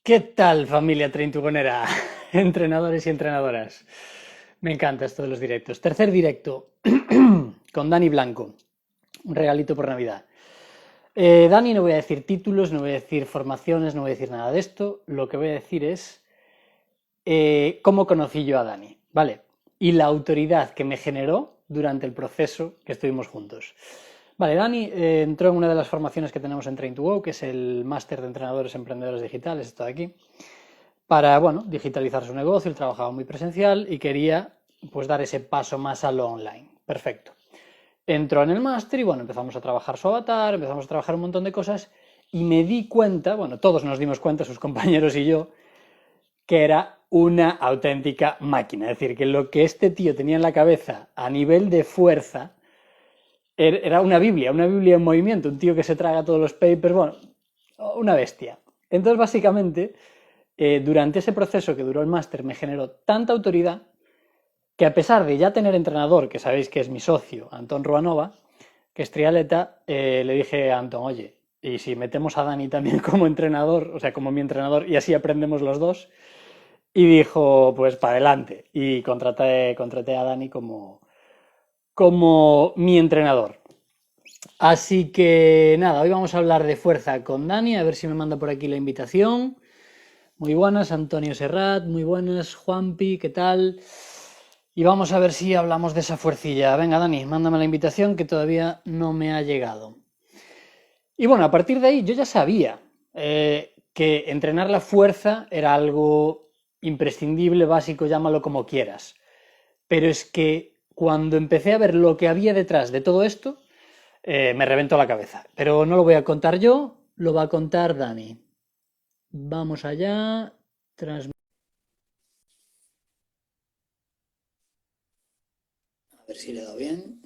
¿Qué tal, familia treintugonera? Entrenadores y entrenadoras. Me encanta esto de los directos. Tercer directo con Dani Blanco. Un regalito por Navidad. Dani, no voy a decir títulos, no voy a decir formaciones, no voy a decir nada de esto. Lo que voy a decir es cómo conocí yo a Dani, ¿vale? Y la autoridad que me generó durante el proceso que estuvimos juntos. Vale, Dani entró en una de las formaciones que tenemos en Train2Go, que es el máster de entrenadores emprendedores digitales, esto de aquí, para, bueno, digitalizar su negocio. Él trabajaba muy presencial y quería, pues, dar ese paso más a lo online. Perfecto. Entró en el máster y, bueno, empezamos a trabajar su avatar, empezamos a trabajar un montón de cosas y me di cuenta, bueno, todos nos dimos cuenta, sus compañeros y yo, que era una auténtica máquina. Es decir, que lo que este tío tenía en la cabeza a nivel de fuerza era una Biblia en movimiento, un tío que se traga todos los papers, bueno, una bestia. Entonces, básicamente, durante ese proceso que duró el máster me generó tanta autoridad que, a pesar de ya tener entrenador, que sabéis que es mi socio, Antón Ruanova, que es trialeta, le dije a Antón, oye, y si metemos a Dani también como entrenador, o sea, como mi entrenador, y así aprendemos los dos. Y dijo, pues para adelante. Y contraté a Dani como mi entrenador. Así que nada, hoy vamos a hablar de fuerza con Dani, a ver si me manda por aquí la invitación. Muy buenas, Antonio Serrat, muy buenas, Juanpi, ¿qué tal? Y vamos a ver si hablamos de esa fuercilla. Venga, Dani, mándame la invitación que todavía no me ha llegado. Y bueno, a partir de ahí yo ya sabía que entrenar la fuerza era algo imprescindible, básico, llámalo como quieras. Pero es que cuando empecé a ver lo que había detrás de todo esto, me reventó la cabeza. Pero no lo voy a contar yo, lo va a contar Dani. Vamos allá. Trans... A ver si le he dado bien.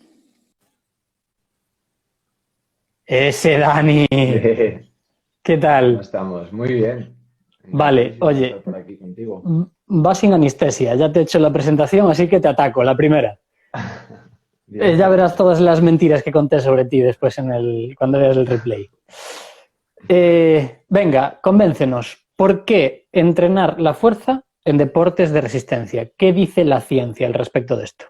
Ese Dani. ¿Qué ¿Cómo tal? estamos? Muy bien. Vale, Encantadísimo de estar oye, por aquí contigo. va sin anestesia. Ya te he hecho la presentación, así que te ataco. La primera. Ya verás Directamente. todas las mentiras que conté sobre ti después cuando veas el replay. Venga, convéncenos. ¿Por qué entrenar la fuerza en deportes de resistencia? ¿Qué dice la ciencia al respecto de esto?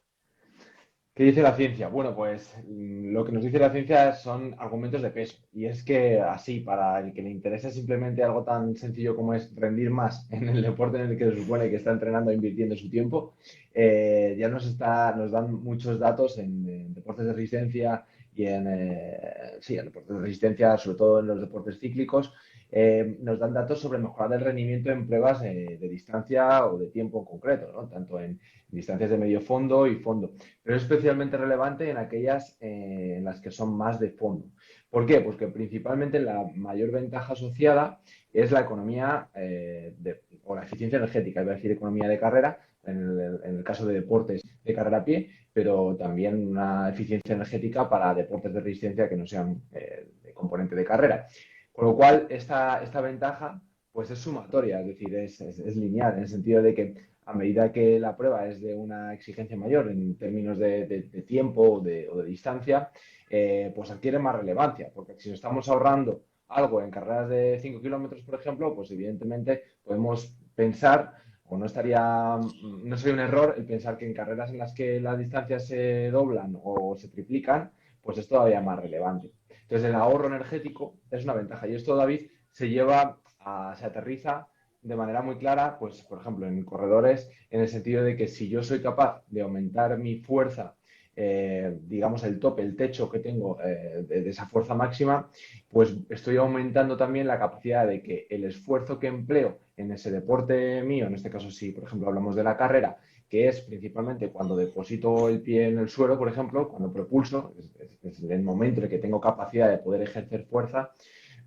¿Qué dice la ciencia? Bueno, pues lo que nos dice la ciencia son argumentos de peso. Y es que así, para el que le interese simplemente algo tan sencillo como es rendir más en el deporte en el que se supone que está entrenando e invirtiendo su tiempo, ya nos dan muchos datos en deportes de resistencia y sí, en deportes de resistencia, sobre todo en los deportes cíclicos, nos dan datos sobre mejorar el rendimiento en pruebas de distancia o de tiempo en concreto, ¿no? Tanto en distancias de medio fondo y fondo, pero es especialmente relevante en aquellas en las que son más de fondo. ¿Por qué? Pues que principalmente la mayor ventaja asociada es la economía o la eficiencia energética, iba a decir economía de carrera, en el caso de deportes de carrera a pie, pero también una eficiencia energética para deportes de resistencia que no sean de componente de carrera. Con lo cual, esta ventaja pues es sumatoria, es decir, es lineal, en el sentido de que a medida que la prueba es de una exigencia mayor en términos de tiempo o de distancia, pues adquiere más relevancia, porque si nos estamos ahorrando algo en carreras de 5 kilómetros, por ejemplo, pues evidentemente podemos pensar, o no sería un error el pensar que en carreras en las que las distancias se doblan o se triplican, pues es todavía más relevante. Entonces, el ahorro energético es una ventaja. Y esto, David, se aterriza de manera muy clara, pues, por ejemplo, en corredores, en el sentido de que si yo soy capaz de aumentar mi fuerza, digamos, el tope, el techo que tengo de esa fuerza máxima, pues estoy aumentando también la capacidad de que el esfuerzo que empleo en ese deporte mío, en este caso, si por ejemplo hablamos de la carrera, que es principalmente cuando deposito el pie en el suelo, por ejemplo, cuando propulso, es el momento en el que tengo capacidad de poder ejercer fuerza,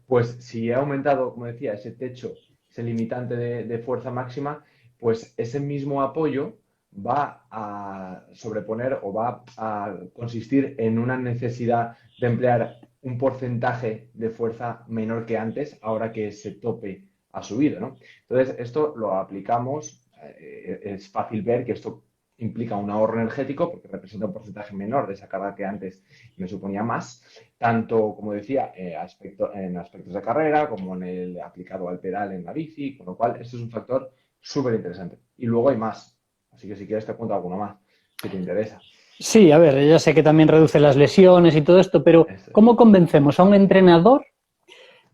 pues si he aumentado, como decía, ese techo, ese limitante de fuerza máxima, pues ese mismo apoyo va a sobreponer o va a consistir en una necesidad de emplear un porcentaje de fuerza menor que antes, ahora que ese tope ha subido, ¿no? Entonces, esto lo aplicamos, es fácil ver que esto implica un ahorro energético porque representa un porcentaje menor de esa carga que antes me suponía más, tanto, como decía, en aspectos de carrera como en el aplicado al pedal en la bici, con lo cual esto es un factor súper interesante. Y luego hay más, así que si quieres te cuento alguno más, si te interesa. Sí, a ver, ya sé que también reduce las lesiones y todo esto, pero Esto es. ¿cómo convencemos a un entrenador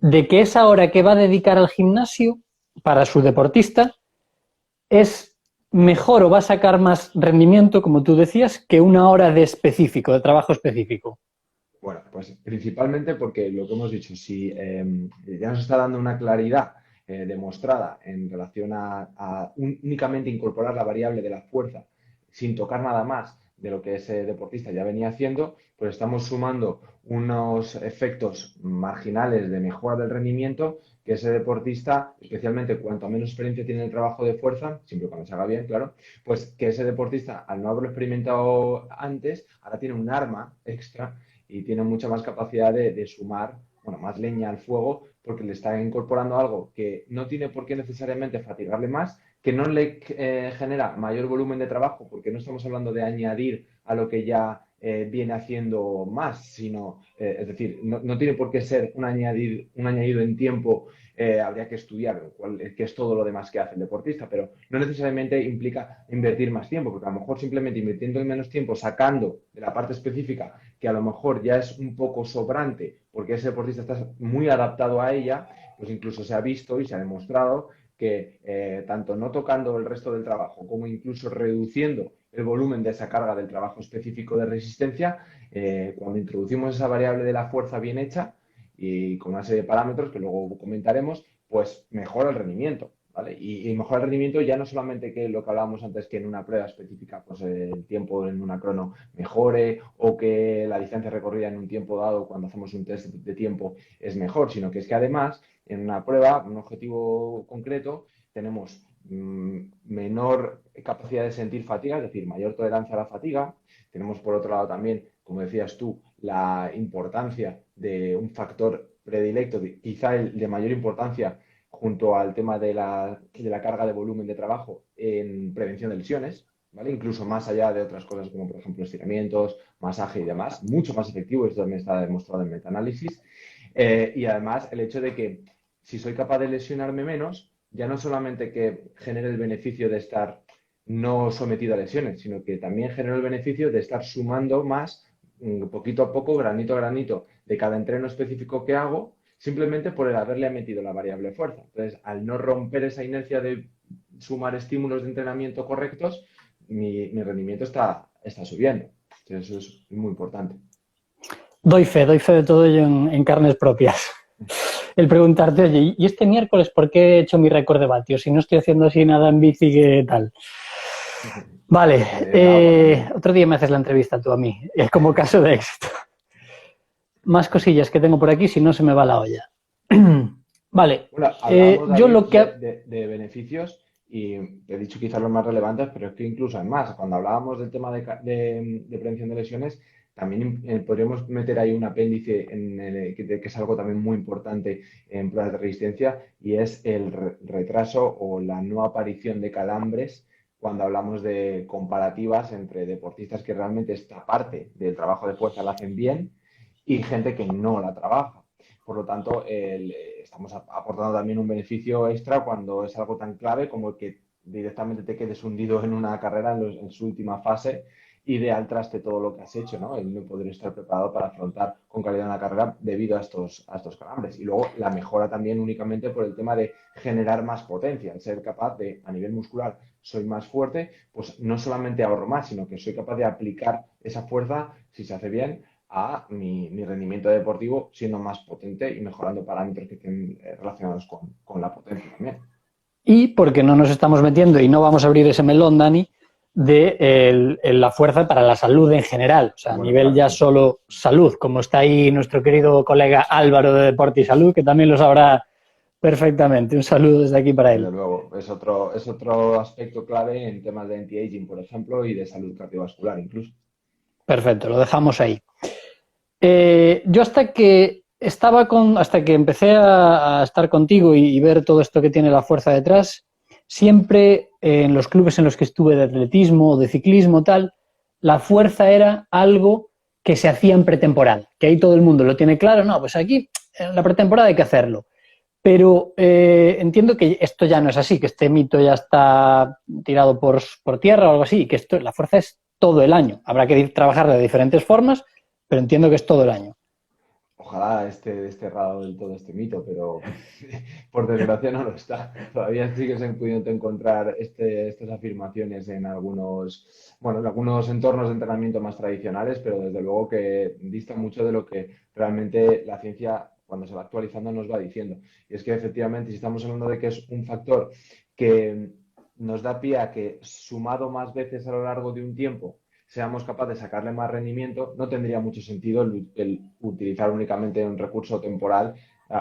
de que esa hora que va a dedicar al gimnasio para su deportista es mejor o va a sacar más rendimiento, como tú decías, que una hora de específico, de trabajo específico? Bueno, pues principalmente porque lo que hemos dicho, si ya nos está dando una claridad demostrada en relación a únicamente incorporar la variable de la fuerza sin tocar nada más de lo que ese deportista ya venía haciendo, pues estamos sumando unos efectos marginales de mejora del rendimiento que ese deportista, especialmente cuanto menos experiencia tiene en el trabajo de fuerza, siempre cuando se haga bien, claro, pues que ese deportista, al no haberlo experimentado antes, ahora tiene un arma extra y tiene mucha más capacidad de sumar, bueno, más leña al fuego, porque le está incorporando algo que no tiene por qué necesariamente fatigarle más, que no le genera mayor volumen de trabajo, porque no estamos hablando de añadir a lo que ya viene haciendo más, sino, es decir, no tiene por qué ser un añadido en tiempo, habría que estudiar qué es todo lo demás que hace el deportista, pero no necesariamente implica invertir más tiempo, porque a lo mejor simplemente invirtiendo en menos tiempo, sacando de la parte específica, que a lo mejor ya es un poco sobrante, porque ese deportista está muy adaptado a ella, pues incluso se ha visto y se ha demostrado que tanto no tocando el resto del trabajo como incluso reduciendo el volumen de esa carga del trabajo específico de resistencia, cuando introducimos esa variable de la fuerza bien hecha y con una serie de parámetros que luego comentaremos, pues mejora el rendimiento. ¿Vale? Y mejora el rendimiento ya no solamente que lo que hablábamos antes, que en una prueba específica pues el tiempo en una crono mejore o que la distancia recorrida en un tiempo dado cuando hacemos un test de tiempo es mejor, sino que es que además en una prueba, un objetivo concreto, tenemos menor capacidad de sentir fatiga, es decir, mayor tolerancia a la fatiga. Tenemos por otro lado también, como decías tú, la importancia de un factor predilecto, quizá el de mayor importancia junto al tema de la carga de volumen de trabajo en prevención de lesiones, ¿vale? Incluso más allá de otras cosas como, por ejemplo, estiramientos, masaje y demás, mucho más efectivo, esto también está demostrado en metaanálisis. Y además el hecho de que si soy capaz de lesionarme menos, ya no solamente que genere el beneficio de estar no sometido a lesiones, sino que también genero el beneficio de estar sumando más, poquito a poco, granito a granito, de cada entreno específico que hago, simplemente por el haberle metido la variable fuerza. Entonces, al no romper esa inercia de sumar estímulos de entrenamiento correctos, mi rendimiento está subiendo. Entonces, eso es muy importante. Doy fe de todo ello en carnes propias. El preguntarte, oye, ¿y este miércoles por qué he hecho mi récord de vatios? Si no estoy haciendo así nada en bici, ¿qué tal? Vale, otro día me haces la entrevista tú a mí, como caso de éxito. Más cosillas que tengo por aquí, si no se me va la olla. Vale, bueno, hablábamos, yo David, lo que... de beneficios y he dicho quizás los más relevantes, pero es que incluso hay más. Cuando hablábamos del tema de prevención de lesiones, también podríamos meter ahí un apéndice que es algo también muy importante en pruebas de resistencia y es el retraso o la no aparición de calambres cuando hablamos de comparativas entre deportistas que realmente esta parte del trabajo de fuerza la hacen bien y gente que no la trabaja. Por lo tanto, estamos aportando también un beneficio extra cuando es algo tan clave como que directamente te quedes hundido en una carrera en su última fase y de al traste todo lo que has hecho, ¿no? El no poder estar preparado para afrontar con calidad una carrera debido a estos calambres. Y luego la mejora también únicamente por el tema de generar más potencia, el ser capaz de, a nivel muscular, soy más fuerte, pues no solamente ahorro más, sino que soy capaz de aplicar esa fuerza, si se hace bien, a mi rendimiento deportivo siendo más potente y mejorando parámetros que estén relacionados con la potencia también. Y porque no nos estamos metiendo y no vamos a abrir ese melón, Dani, de la fuerza para la salud en general, o sea, a Bueno, nivel claro, ya sí. solo salud, como está ahí nuestro querido colega Álvaro de Deporte y Salud, que también lo sabrá perfectamente. Un saludo desde aquí para Desde él. luego, es otro aspecto clave en temas de anti-aging, por ejemplo, y de salud cardiovascular incluso. Perfecto, lo dejamos ahí. Yo hasta que empecé a estar contigo y ver todo esto que tiene la fuerza detrás, siempre en los clubes en los que estuve de atletismo o de ciclismo, tal, la fuerza era algo que se hacía en pretemporada, que ahí todo el mundo lo tiene claro, no, pues aquí en la pretemporada hay que hacerlo. Pero entiendo que esto ya no es así, que este mito ya está tirado por tierra o algo así, que la fuerza es todo el año. Habrá que trabajar de diferentes formas, pero entiendo que es todo el año. Ojalá esté desterrado del todo este mito, pero por desgracia no lo está. Todavía sí que se han podido encontrar estas afirmaciones en en algunos entornos de entrenamiento más tradicionales, pero desde luego que dista mucho de lo que realmente la ciencia, cuando se va actualizando, nos va diciendo. Y es que efectivamente, si estamos hablando de que es un factor que nos da pie a que, sumado más veces a lo largo de un tiempo, seamos capaces de sacarle más rendimiento, no tendría mucho sentido el utilizar únicamente un recurso temporal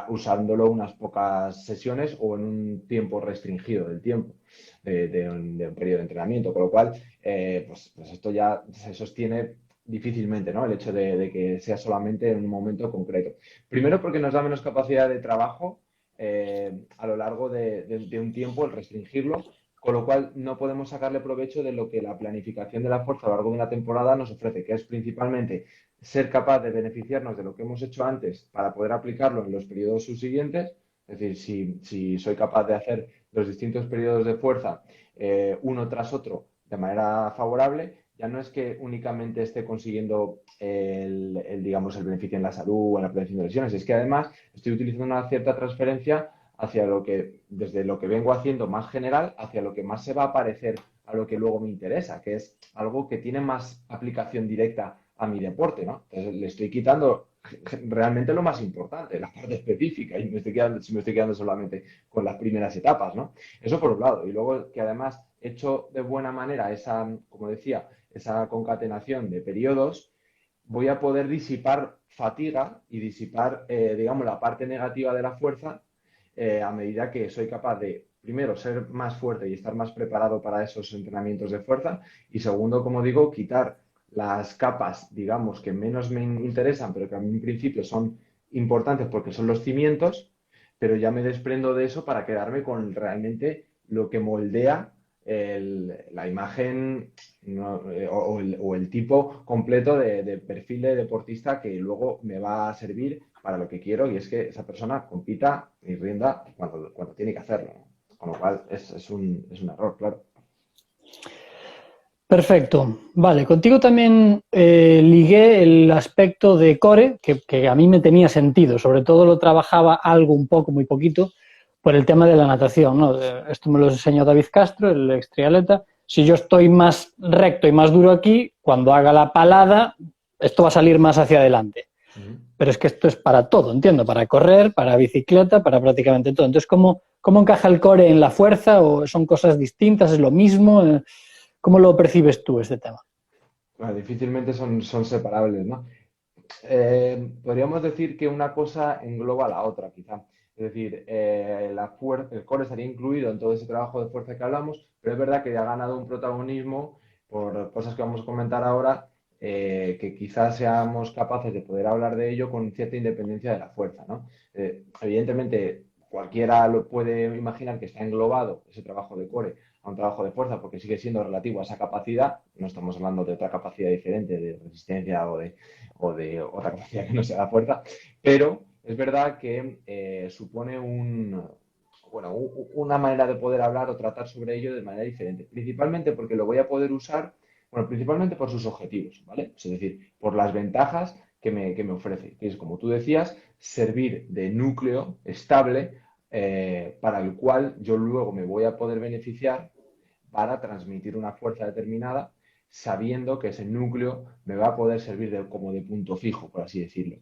usándolo unas pocas sesiones o en un tiempo restringido del tiempo de un periodo de entrenamiento, con lo cual pues esto ya se sostiene difícilmente, ¿no? El hecho de que sea solamente en un momento concreto. Primero porque nos da menos capacidad de trabajo a lo largo de un tiempo el restringirlo, con lo cual no podemos sacarle provecho de lo que la planificación de la fuerza a lo largo de una temporada nos ofrece, que es principalmente ser capaz de beneficiarnos de lo que hemos hecho antes para poder aplicarlo en los periodos subsiguientes. Es decir, si soy capaz de hacer los distintos periodos de fuerza uno tras otro de manera favorable, ya no es que únicamente esté consiguiendo digamos, el beneficio en la salud o en la prevención de lesiones, es que además estoy utilizando una cierta transferencia hacia desde lo que vengo haciendo más general, hacia lo que más se va a parecer a lo que luego me interesa, que es algo que tiene más aplicación directa a mi deporte, ¿no? Entonces le estoy quitando realmente lo más importante, la parte específica, y si me estoy quedando solamente con las primeras etapas, ¿no? Eso por un lado. Y luego que además he hecho de buena manera como decía, esa concatenación de periodos, voy a poder disipar fatiga y disipar, digamos, la parte negativa de la fuerza a medida que soy capaz de, primero, ser más fuerte y estar más preparado para esos entrenamientos de fuerza y segundo, como digo, quitar las capas, digamos, que menos me interesan, pero que a mí en principio son importantes porque son los cimientos, pero ya me desprendo de eso para quedarme con realmente lo que moldea la imagen o el tipo completo de perfil de deportista que luego me va a servir para lo que quiero y es que esa persona compita y rinda cuando tiene que hacerlo, ¿no? Con lo cual es un error, claro. Perfecto. Vale, contigo también ligué el aspecto de core, que a mí me tenía sentido. Sobre todo lo trabajaba algo, un poco, muy poquito, por el tema de la natación, ¿no? Esto me lo enseñó David Castro, el ex triatleta. Si yo estoy más recto y más duro aquí, cuando haga la palada, esto va a salir más hacia adelante. Pero es que esto es para todo, entiendo, para correr, para bicicleta, para prácticamente todo. Entonces, ¿cómo encaja el core en la fuerza? ¿O son cosas distintas? ¿Es lo mismo? ¿Cómo lo percibes tú este tema? Bueno, difícilmente son separables, ¿no? Podríamos decir que una cosa engloba a la otra, quizá. Es decir, el core estaría incluido en todo ese trabajo de fuerza que hablamos, pero es verdad que ha ganado un protagonismo por cosas que vamos a comentar ahora, que quizás seamos capaces de poder hablar de ello con cierta independencia de la fuerza, ¿no? Evidentemente, cualquiera lo puede imaginar que está englobado ese trabajo de core a un trabajo de fuerza porque sigue siendo relativo a esa capacidad, no estamos hablando de otra capacidad diferente de resistencia o de otra capacidad que no sea la fuerza, pero es verdad que supone una manera de poder hablar o tratar sobre ello de manera diferente, principalmente porque lo voy a poder usar, bueno, principalmente por sus objetivos, ¿vale? Es decir, por las ventajas que me ofrece, que es, como tú decías, servir de núcleo estable para el cual yo luego me voy a poder beneficiar para transmitir una fuerza determinada, sabiendo que ese núcleo me va a poder servir como de punto fijo, por así decirlo.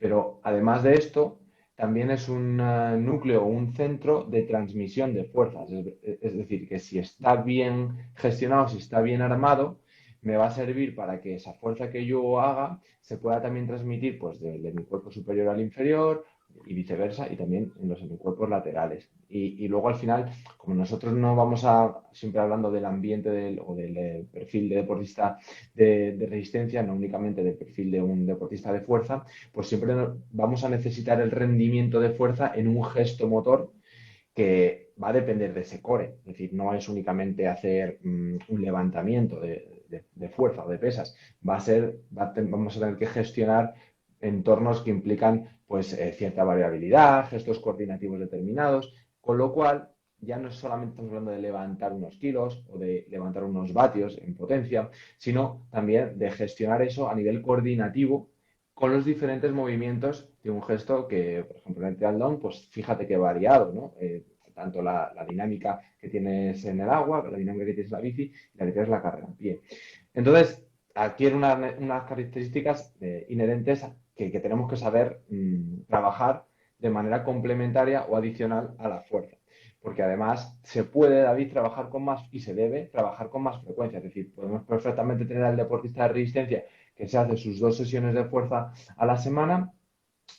Pero además de esto, también es un núcleo, un centro de transmisión de fuerzas. Es decir, que si está bien gestionado, si está bien armado, me va a servir para que esa fuerza que yo haga se pueda también transmitir pues, de mi cuerpo superior al inferior y viceversa, y también en los hemicuerpos laterales. Y luego al final, como nosotros no vamos siempre hablando del ambiente o del perfil de deportista de resistencia, no únicamente del perfil de un deportista de fuerza, pues siempre vamos a necesitar el rendimiento de fuerza en un gesto motor que va a depender de ese core. Es decir, no es únicamente hacer un levantamiento de fuerza o de pesas. Vamos a tener que gestionar entornos que implican pues cierta variabilidad, gestos coordinativos determinados, con lo cual ya no solamente estamos hablando de levantar unos kilos o de levantar unos vatios en potencia, sino también de gestionar eso a nivel coordinativo con los diferentes movimientos de un gesto que, por ejemplo, en el triatlón, pues fíjate que variado, ¿no? Tanto la dinámica que tienes en el agua, la dinámica que tienes en la bici y la que tienes en la carrera en pie. Entonces, adquiere unas características inherentes que tenemos que saber trabajar de manera complementaria o adicional a la fuerza. Porque además se puede, David, trabajar con más y se debe trabajar con más frecuencia. Es decir, podemos perfectamente tener al deportista de resistencia que se hace sus 2 sesiones de fuerza a la semana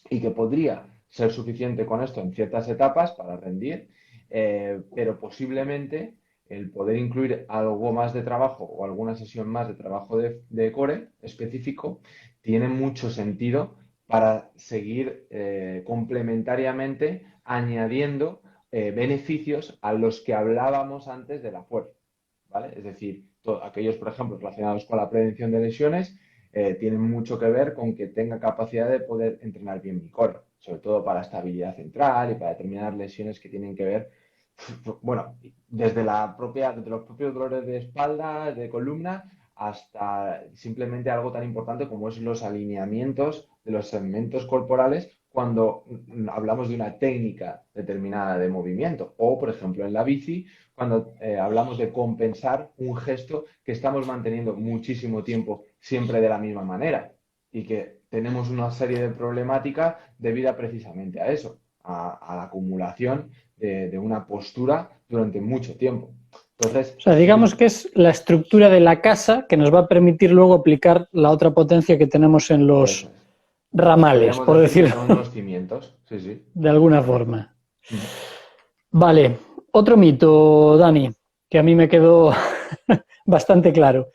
y que podría ser suficiente con esto en ciertas etapas para rendir, pero posiblemente el poder incluir algo más de trabajo o alguna sesión más de trabajo de core específico tiene mucho sentido para seguir complementariamente añadiendo beneficios a los que hablábamos antes de la fuerza, ¿vale? Es decir, aquellos, por ejemplo, relacionados con la prevención de lesiones, tienen mucho que ver con que tenga capacidad de poder entrenar bien mi core, sobre todo para estabilidad central y para determinadas lesiones que tienen que ver, bueno, desde los propios dolores de espalda, de columna, hasta simplemente algo tan importante como es los alineamientos de los segmentos corporales cuando hablamos de una técnica determinada de movimiento. O, por ejemplo, en la bici, cuando hablamos de compensar un gesto que estamos manteniendo muchísimo tiempo siempre de la misma manera y que tenemos una serie de problemáticas debido precisamente a eso, a la acumulación de una postura durante mucho tiempo. Entonces, O sea, digamos que es la estructura de la casa que nos va a permitir luego aplicar la otra potencia que tenemos en eso los es. ramales, Podríamos por decir que decirlo son unos cimientos, sí, sí, de alguna correcto. forma. Vale, otro mito, Dani, que a mí me quedó bastante claro.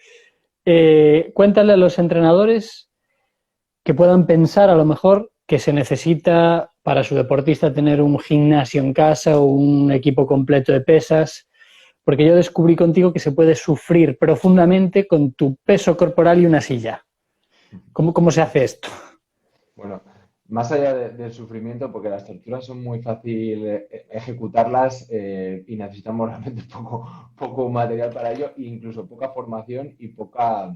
Cuéntale a los entrenadores que puedan pensar a lo mejor que se necesita para su deportista tener un gimnasio en casa o un equipo completo de pesas, porque yo descubrí contigo que se puede sufrir profundamente con tu peso corporal y una silla. ¿Cómo se hace esto? Bueno, más allá del sufrimiento, porque las torturas son muy fácil ejecutarlas y necesitamos realmente poco material para ello, e incluso poca formación y poca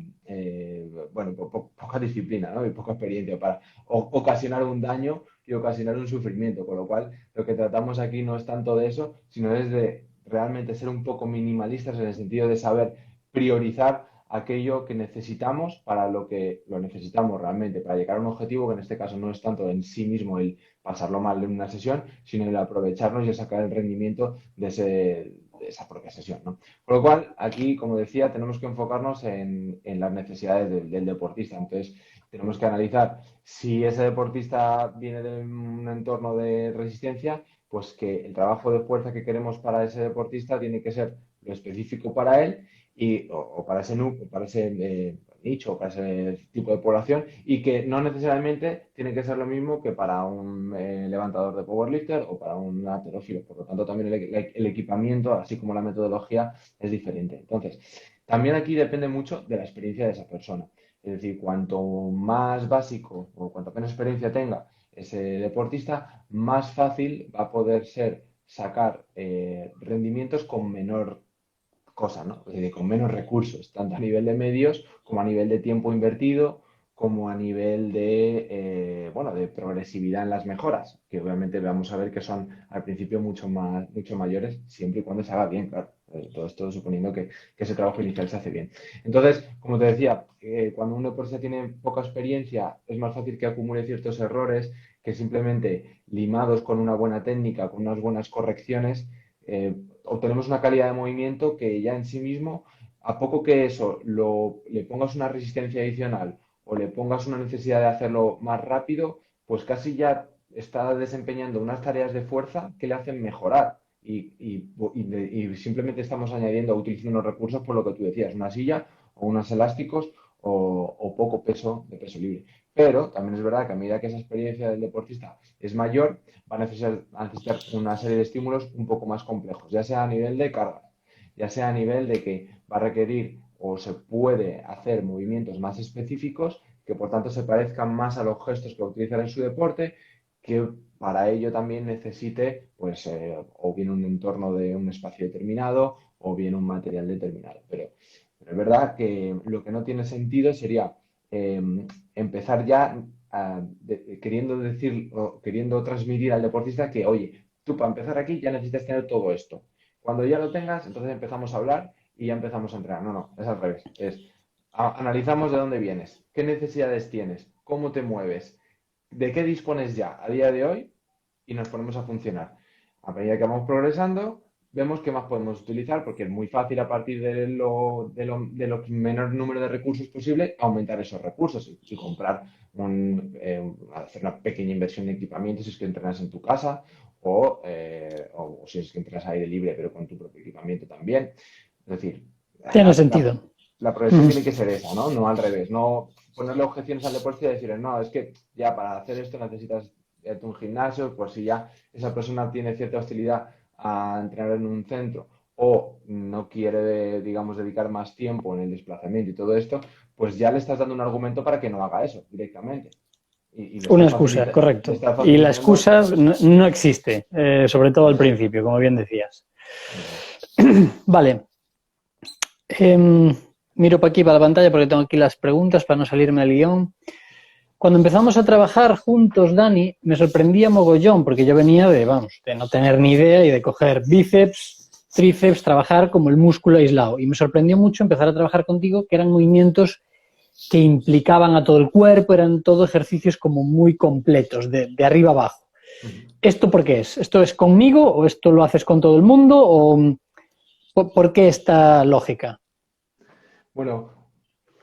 disciplina, ¿no? Y poca experiencia para ocasionar un daño y ocasionar un sufrimiento. Con lo cual, lo que tratamos aquí no es tanto de eso, sino es de realmente ser un poco minimalistas en el sentido de saber priorizar aquello que necesitamos para lo que lo necesitamos realmente, para llegar a un objetivo que en este caso no es tanto en sí mismo el pasarlo mal en una sesión, sino el aprovecharnos y sacar el rendimiento de esa propia sesión, ¿no? Con lo cual, aquí, como decía, tenemos que enfocarnos en las necesidades del deportista. Entonces, tenemos que analizar si ese deportista viene de un entorno de resistencia, pues que el trabajo de fuerza que queremos para ese deportista tiene que ser lo específico para él o para ese nicho o para ese tipo de población y que no necesariamente tiene que ser lo mismo que para un levantador de powerlifter o para un halterófilo. Por lo tanto, también el equipamiento, así como la metodología, es diferente. Entonces, también aquí depende mucho de la experiencia de esa persona. Es decir, cuanto más básico o cuanto menos experiencia tenga ese deportista, más fácil va a poder ser sacar rendimientos con menor cosa, ¿no? Es decir, con menos recursos, tanto a nivel de medios como a nivel de tiempo invertido, como a nivel de progresividad en las mejoras, que obviamente vamos a ver que son al principio mucho mayores, siempre y cuando se haga bien, claro. Todo esto suponiendo que ese trabajo inicial se hace bien. Entonces, como te decía, cuando un deportista tiene poca experiencia, es más fácil que acumule ciertos errores que simplemente limados con una buena técnica, con unas buenas correcciones, obtenemos una calidad de movimiento que ya en sí mismo, a poco que eso le pongas una resistencia adicional o le pongas una necesidad de hacerlo más rápido, pues casi ya está desempeñando unas tareas de fuerza que le hacen mejorar. Y simplemente estamos añadiendo, utilizando unos recursos por lo que tú decías, una silla o unos elásticos o poco peso de peso libre. pero también es verdad que a medida que esa experiencia del deportista es mayor, va a necesitar una serie de estímulos un poco más complejos, ya sea a nivel de carga, ya sea a nivel de que va a requerir o se puede hacer movimientos más específicos que por tanto se parezcan más a los gestos que va a utilizar en su deporte, que para ello también necesite pues o bien un entorno de un espacio determinado o bien un material determinado. Pero es verdad que lo que no tiene sentido sería eh, empezar ya queriendo decir o queriendo transmitir al deportista que, oye, tú para empezar aquí ya necesitas tener todo esto. Cuando ya lo tengas, entonces empezamos a hablar y ya empezamos a entrenar. No, no, es al revés. Analizamos de dónde vienes, qué necesidades tienes, cómo te mueves, de qué dispones ya a día de hoy y nos ponemos a funcionar. A medida que vamos progresando, vemos qué más podemos utilizar, porque es muy fácil a partir de lo menor número de recursos posible aumentar esos recursos y comprar hacer una pequeña inversión en equipamiento si es que entrenas en tu casa o si es que entrenas aire libre pero con tu propio equipamiento también. Es decir, Tiene la, sentido. la progresión tiene que ser esa, ¿no? No al revés, no ponerle objeciones al deporte y decirle, no, es que ya para hacer esto necesitas un gimnasio, pues si ya esa persona tiene cierta hostilidad a entrenar en un centro o no quiere, digamos, dedicar más tiempo en el desplazamiento y todo esto, pues ya le estás dando un argumento para que no haga eso directamente. Y Una excusa, le correcto. estás Y la facilitando. excusa no existe, sobre todo al principio, como bien decías. Eso es. Vale. Miro para aquí, para la pantalla, porque tengo aquí las preguntas para no salirme del guión. Cuando empezamos a trabajar juntos, Dani, me sorprendía mogollón, porque yo venía de no tener ni idea y de coger bíceps, tríceps, trabajar como el músculo aislado. Y me sorprendió mucho empezar a trabajar contigo, que eran movimientos que implicaban a todo el cuerpo, eran todo ejercicios como muy completos, de arriba abajo. ¿Esto por qué es? ¿Esto es conmigo o esto lo haces con todo el mundo? ¿O por qué esta lógica? Bueno,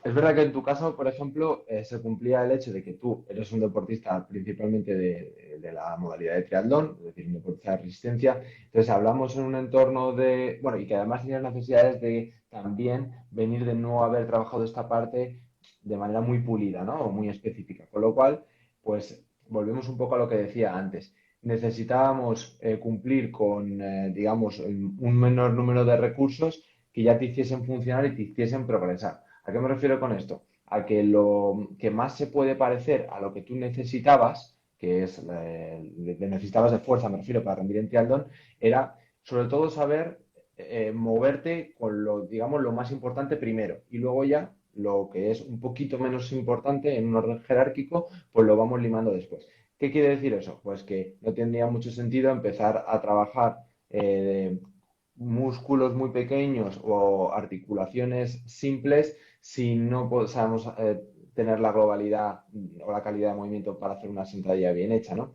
es verdad que en tu caso, por ejemplo, se cumplía el hecho de que tú eres un deportista principalmente de la modalidad de triatlón, es decir, un deportista de resistencia. Entonces hablamos en un entorno bueno, y que además tienes necesidades de también venir de no haber trabajado esta parte de manera muy pulida, ¿no? O muy específica. Con lo cual, pues volvemos un poco a lo que decía antes. Necesitábamos cumplir con, digamos, un menor número de recursos que ya te hiciesen funcionar y te hiciesen progresar. ¿A qué me refiero con esto? A que lo que más se puede parecer a lo que tú necesitabas, que es necesitabas de fuerza, me refiero, para rendir en triatlón, era sobre todo saber moverte con digamos, lo más importante primero y luego ya lo que es un poquito menos importante en un orden jerárquico, pues lo vamos limando después. ¿Qué quiere decir eso? Pues que no tendría mucho sentido empezar a trabajar músculos muy pequeños o articulaciones simples si no sabemos tener la globalidad o la calidad de movimiento para hacer una sentadilla bien hecha, ¿no?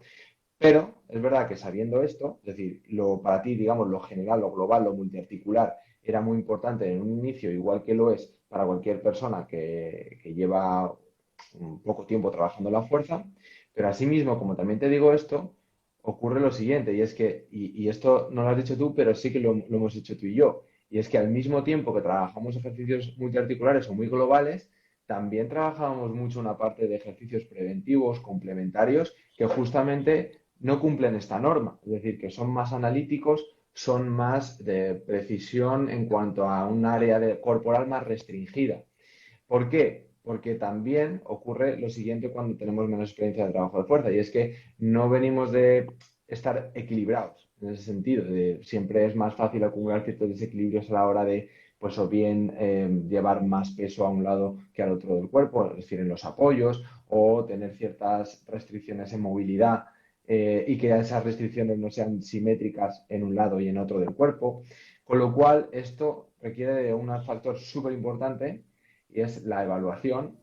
Pero es verdad que sabiendo esto, es decir, para ti, digamos, lo general, lo global, lo multiarticular, era muy importante en un inicio, igual que lo es para cualquier persona que lleva un poco tiempo trabajando la fuerza, pero asimismo, como también te digo esto, ocurre lo siguiente, y es que, y esto no lo has dicho tú, pero sí que lo hemos hecho tú y yo, y es que al mismo tiempo que trabajamos ejercicios multiarticulares o muy globales, también trabajábamos mucho una parte de ejercicios preventivos, complementarios, que justamente no cumplen esta norma, es decir, que son más analíticos, son más de precisión en cuanto a un área corporal más restringida. ¿Por qué? Porque también ocurre lo siguiente cuando tenemos menos experiencia de trabajo de fuerza, y es que no venimos de estar equilibrados en ese sentido. Siempre es más fácil acumular ciertos desequilibrios a la hora de, pues o bien llevar más peso a un lado que al otro del cuerpo, es decir, en los apoyos, o tener ciertas restricciones en movilidad y que esas restricciones no sean simétricas en un lado y en otro del cuerpo. Con lo cual, esto requiere de un factor súper importante y es la evaluación.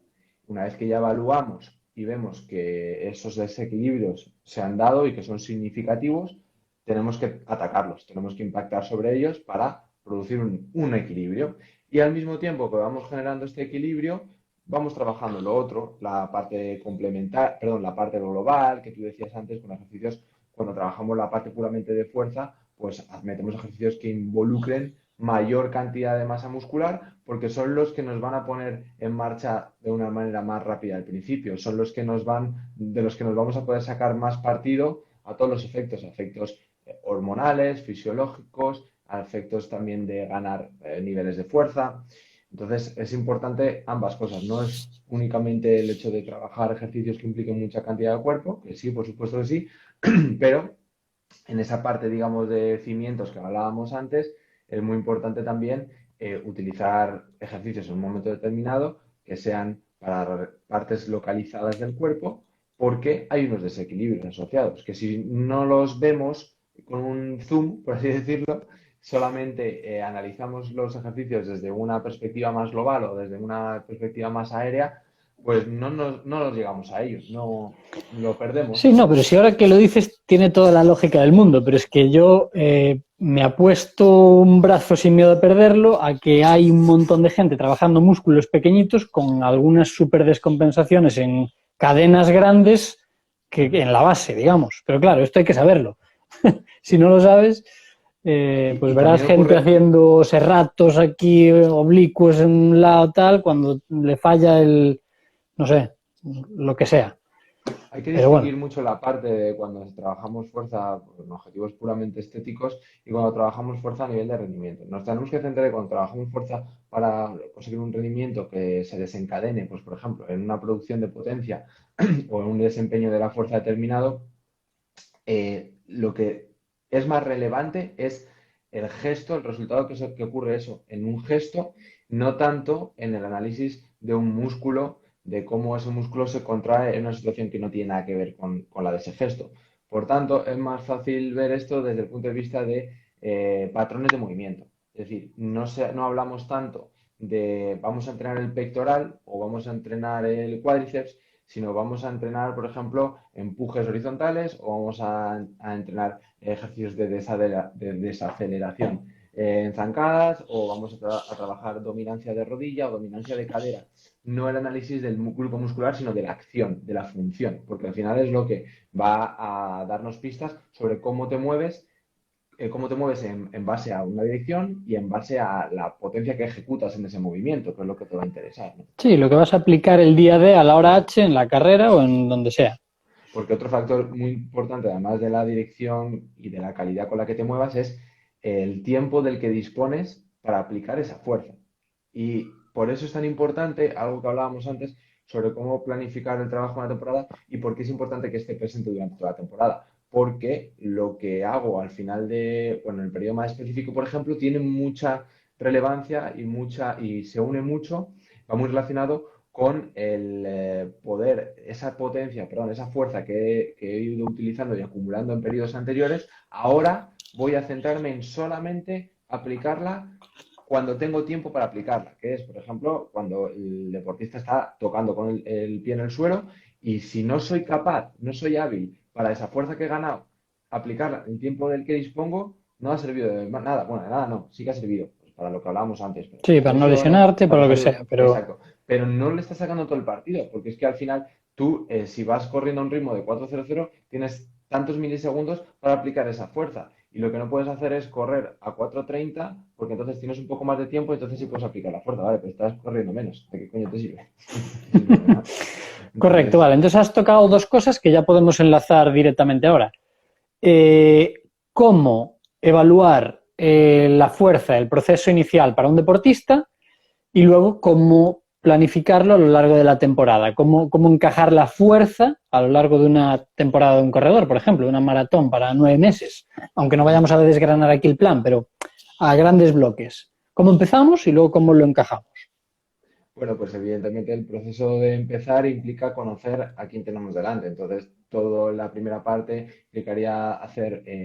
Una vez que ya evaluamos y vemos que esos desequilibrios se han dado y que son significativos, tenemos que atacarlos, tenemos que impactar sobre ellos para producir un equilibrio. Y al mismo tiempo que vamos generando este equilibrio, vamos trabajando lo otro, la parte complementar, perdón, la parte global, que tú decías antes, con ejercicios, cuando trabajamos la parte puramente de fuerza, pues metemos ejercicios que involucren mayor cantidad de masa muscular porque son los que nos van a poner en marcha de una manera más rápida al principio, son los que de los que nos vamos a poder sacar más partido a todos los efectos, hormonales, fisiológicos, a efectos también de ganar niveles de fuerza. Entonces es importante ambas cosas, no es únicamente el hecho de trabajar ejercicios que impliquen mucha cantidad de cuerpo, que sí, por supuesto que sí, pero en esa parte, digamos, de cimientos que hablábamos antes, es muy importante también utilizar ejercicios en un momento determinado que sean para partes localizadas del cuerpo, porque hay unos desequilibrios asociados, que si no los vemos con un zoom, por así decirlo, solamente analizamos los ejercicios desde una perspectiva más global o desde una perspectiva más aérea, pues no nos llegamos a ellos, no lo Sí, perdemos. no, pero si ahora que lo dices tiene toda la lógica del mundo, pero es que yo me apuesto un brazo sin miedo a perderlo a que hay un montón de gente trabajando músculos pequeñitos con algunas súper descompensaciones en cadenas grandes que en la base, digamos. Pero claro, esto hay que saberlo. Si no lo sabes, pues Y verás también gente ocurre, haciendo serratos aquí oblicuos en un lado tal cuando le falla el, no sé, lo que sea. hay que Pero bueno. distinguir mucho la parte de cuando trabajamos fuerza con objetivos puramente estéticos y cuando trabajamos fuerza a nivel de rendimiento. Nos tenemos que centrar en cuando trabajamos fuerza para conseguir un rendimiento que se desencadene, pues por ejemplo, en una producción de potencia o en un desempeño de la fuerza determinado, lo que es más relevante es el gesto, el resultado que ocurre eso en un gesto, no tanto en el análisis de un músculo, de cómo ese músculo se contrae en una situación que no tiene nada que ver con la de ese gesto. Por tanto, es más fácil ver esto desde el punto de vista de patrones de movimiento. Es decir, no hablamos tanto de vamos a entrenar el pectoral o vamos a entrenar el cuádriceps, sino vamos a entrenar, por ejemplo, empujes horizontales o vamos a entrenar ejercicios de desaceleración en zancadas o vamos a trabajar dominancia de rodilla o dominancia de cadera. No el análisis del grupo muscular, sino de la acción, de la función, porque al final es lo que va a darnos pistas sobre cómo te mueves en base a una dirección y en base a la potencia que ejecutas en ese movimiento, que es lo que te va a interesar, ¿no? Sí, lo que vas a aplicar el día D a la hora H en la carrera o en donde sea. Porque otro factor muy importante, además de la dirección y de la calidad con la que te muevas, es el tiempo del que dispones para aplicar esa fuerza. Y por eso es tan importante, algo que hablábamos antes, sobre cómo planificar el trabajo en la temporada y por qué es importante que esté presente durante toda la temporada. Porque lo que hago al final bueno, en el periodo más específico, por ejemplo, tiene mucha relevancia y se une mucho, va muy relacionado con el poder, esa potencia, perdón, esa fuerza que he ido utilizando y acumulando en periodos anteriores, ahora voy a centrarme en solamente aplicarla cuando tengo tiempo para aplicarla, que es, por ejemplo, cuando el deportista está tocando con el pie en el suelo y si no soy capaz, no soy hábil para esa fuerza que he ganado, aplicarla en el tiempo del que dispongo, no ha servido de nada. Bueno, de nada no, sí que ha servido, pues, para lo que hablábamos antes, Sí, para para no lesiones, lesionarte, para para lo que salud, sea. Pero exacto. Pero no le estás sacando todo el partido, porque es que al final tú, si vas corriendo a un ritmo de 4:00, tienes tantos milisegundos para aplicar esa fuerza. Y lo que no puedes hacer es correr a 4:30, porque entonces tienes un poco más de tiempo y entonces sí puedes aplicar la fuerza, ¿vale? Pero estás corriendo menos. ¿De qué coño te sirve? No sirve de nada. correcto, Entonces, vale. Entonces has tocado dos cosas que ya podemos enlazar directamente ahora. Eh, ¿Cómo evaluar la fuerza, el proceso inicial para un deportista? Y luego cómo planificarlo a lo largo de la temporada, cómo encajar la fuerza a lo largo de una temporada de un corredor, por ejemplo, de una maratón para 9 meses, aunque no vayamos a desgranar aquí el plan, pero a grandes bloques. ¿Cómo empezamos y luego cómo lo encajamos? bueno, pues evidentemente el proceso de empezar implica conocer a quién tenemos delante. Entonces, toda la primera parte implicaría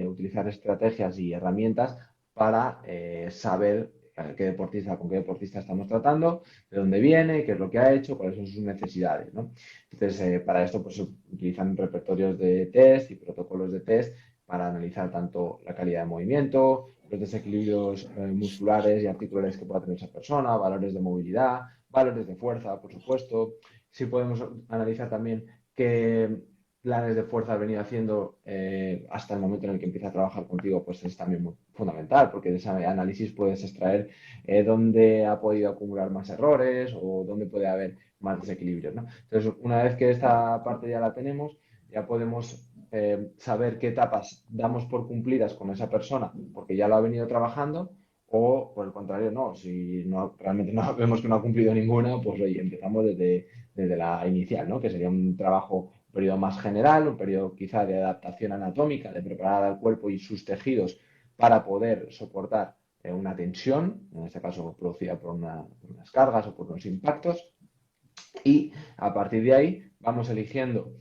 utilizar estrategias y herramientas para saber con qué deportista estamos tratando, de dónde viene, qué es lo que ha hecho, cuáles son sus necesidades, ¿no? Entonces, para esto, pues se utilizan repertorios de test y protocolos de test para analizar tanto la calidad de movimiento, los desequilibrios musculares y articulares que pueda tener esa persona, valores de movilidad, valores de fuerza, por supuesto. Sí podemos analizar también qué, planes de fuerza has venido haciendo hasta el momento en el que empieza a trabajar contigo, pues es también muy fundamental, porque de ese análisis puedes extraer dónde ha podido acumular más errores o dónde puede haber más desequilibrios, ¿no? Entonces, una vez que esta parte ya la tenemos, ya podemos saber qué etapas damos por cumplidas con esa persona, porque ya lo ha venido trabajando, o por el contrario, no, si no, realmente no vemos que no ha cumplido ninguna, pues oye, empezamos desde la inicial, ¿no? Que sería un trabajo, un periodo más general, un periodo quizá de adaptación anatómica, de preparar al cuerpo y sus tejidos para poder soportar una tensión, en este caso producida por unas cargas o por unos impactos, y a partir de ahí vamos eligiendo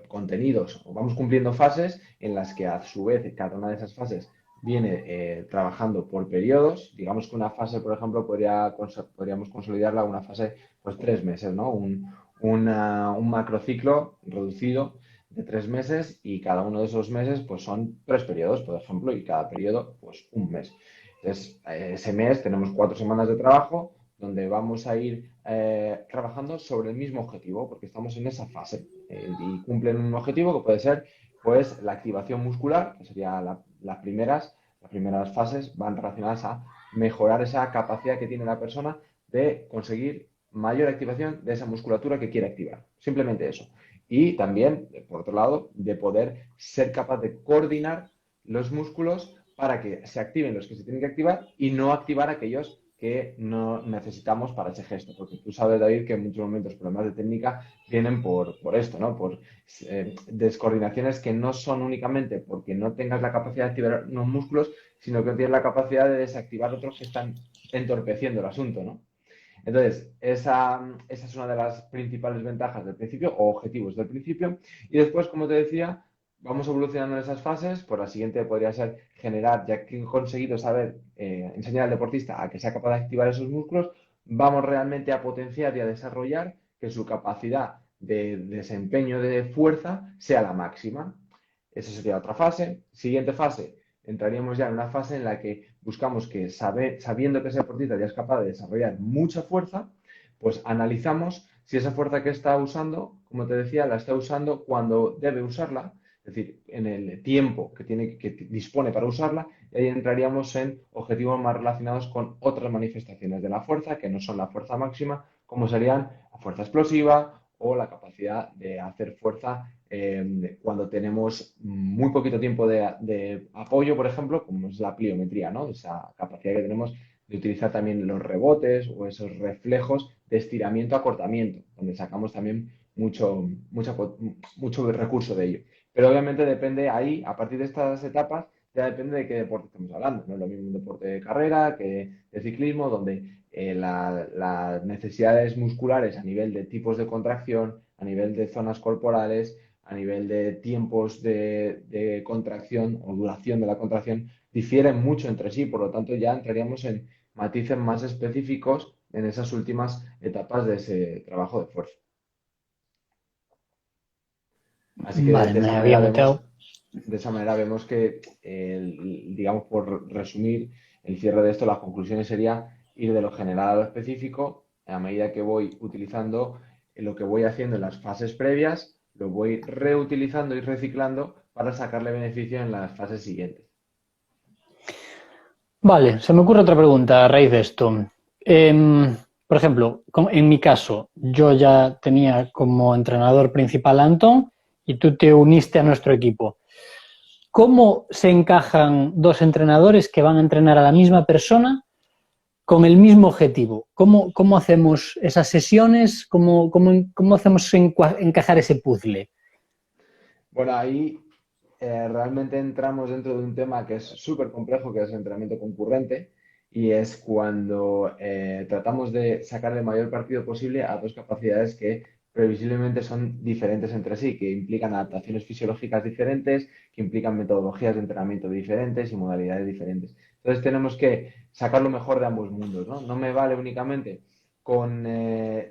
contenidos o vamos cumpliendo fases en las que a su vez cada una de esas fases viene trabajando por periodos. Digamos que una fase, por ejemplo, podríamos consolidarla a una fase, pues 3 meses, ¿no? Un macrociclo reducido de 3 meses y cada uno de esos meses, pues son 3 periodos, por ejemplo, y cada periodo, pues un mes. Entonces, ese mes tenemos 4 semanas de trabajo donde vamos a ir trabajando sobre el mismo objetivo, porque estamos en esa fase y cumplen un objetivo que puede ser pues la activación muscular, que sería las primeras fases van relacionadas a mejorar esa capacidad que tiene la persona de conseguir mayor activación de esa musculatura que quiere activar. Simplemente eso. Y también, por otro lado, de poder ser capaz de coordinar los músculos para que se activen los que se tienen que activar y no activar aquellos que no necesitamos para ese gesto. Porque tú sabes, David, que en muchos momentos problemas de técnica vienen por esto, ¿no? Por descoordinaciones que no son únicamente porque no tengas la capacidad de activar unos músculos, sino que no tienes la capacidad de desactivar otros que están entorpeciendo el asunto, ¿no? Entonces, esa es una de las principales ventajas del principio o objetivos del principio. Y después, como te decía, vamos evolucionando en esas fases. Pues la siguiente podría ser generar, ya que he conseguido saber, enseñar al deportista a que sea capaz de activar esos músculos, vamos realmente a potenciar y a desarrollar que su capacidad de desempeño de fuerza sea la máxima. Esa sería otra fase. Siguiente fase, entraríamos ya en una fase en la que buscamos que, sabiendo que ese deportista ya es capaz de desarrollar mucha fuerza, pues analizamos si esa fuerza que está usando, como te decía, la está usando cuando debe usarla, es decir, en el tiempo que dispone para usarla, y ahí entraríamos en objetivos más relacionados con otras manifestaciones de la fuerza, que no son la fuerza máxima, como serían la fuerza explosiva o la capacidad de hacer fuerza cuando tenemos muy poquito tiempo de apoyo, por ejemplo, como es la pliometría, ¿no? Esa capacidad que tenemos de utilizar también los rebotes o esos reflejos de estiramiento-acortamiento, donde sacamos también mucho recurso de ello. Pero obviamente depende ahí, a partir de estas etapas, ya depende de qué deporte estamos hablando. No es lo mismo un deporte de carrera que de ciclismo, donde las necesidades musculares a nivel de tipos de contracción, a nivel de zonas corporales, a nivel de tiempos de contracción o duración de la contracción, difieren mucho entre sí. Por lo tanto, ya entraríamos en matices más específicos en esas últimas etapas de ese trabajo de fuerza. Así que Vale, me había mutado. de esa manera vemos que, digamos, por resumir el cierre de esto, las conclusiones sería ir de lo general a lo específico. A medida que voy utilizando lo que voy haciendo en las fases previas, lo voy reutilizando y reciclando para sacarle beneficio en las fases siguientes. Vale, se me ocurre otra pregunta a raíz de esto. Por ejemplo, en mi caso, yo ya tenía como entrenador principal a Antón y tú te uniste a nuestro equipo. ¿Cómo se encajan dos entrenadores que van a entrenar a la misma persona con el mismo objetivo? ¿Cómo hacemos esas sesiones? ¿Cómo hacemos encajar ese puzzle? Bueno, ahí realmente entramos dentro de un tema que es súper complejo, que es el entrenamiento concurrente, y es cuando tratamos de sacar el mayor partido posible a dos capacidades que previsiblemente son diferentes entre sí, que implican adaptaciones fisiológicas diferentes, que implican metodologías de entrenamiento diferentes y modalidades diferentes. Entonces tenemos que sacar lo mejor de ambos mundos, ¿no? No me vale únicamente con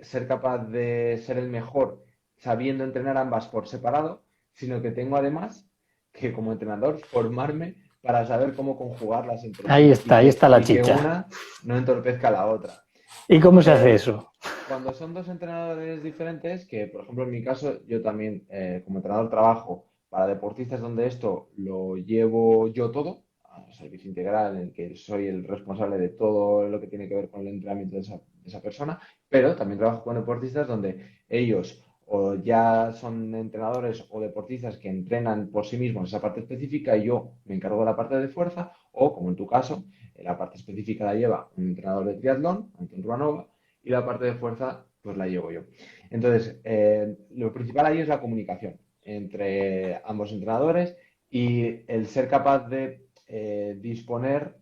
ser capaz de ser el mejor sabiendo entrenar ambas por separado, sino que tengo además que como entrenador formarme para saber cómo conjugarlas entre sí Ahí está la y que chicha. una no entorpezca a la otra. ¿Y cómo se hace Eh, eso? cuando son dos entrenadores diferentes, que por ejemplo en mi caso yo también como entrenador trabajo para deportistas donde esto lo llevo yo todo, a servicio integral en el que soy el responsable de todo lo que tiene que ver con el entrenamiento de esa persona, pero también trabajo con deportistas donde ellos o ya son entrenadores o deportistas que entrenan por sí mismos esa parte específica y yo me encargo de la parte de fuerza o como en tu caso, la parte específica la lleva un entrenador de triatlón, Anton Ruanova, y la parte de fuerza pues la llevo yo. Entonces, lo principal ahí es la comunicación entre ambos entrenadores y el ser capaz de disponer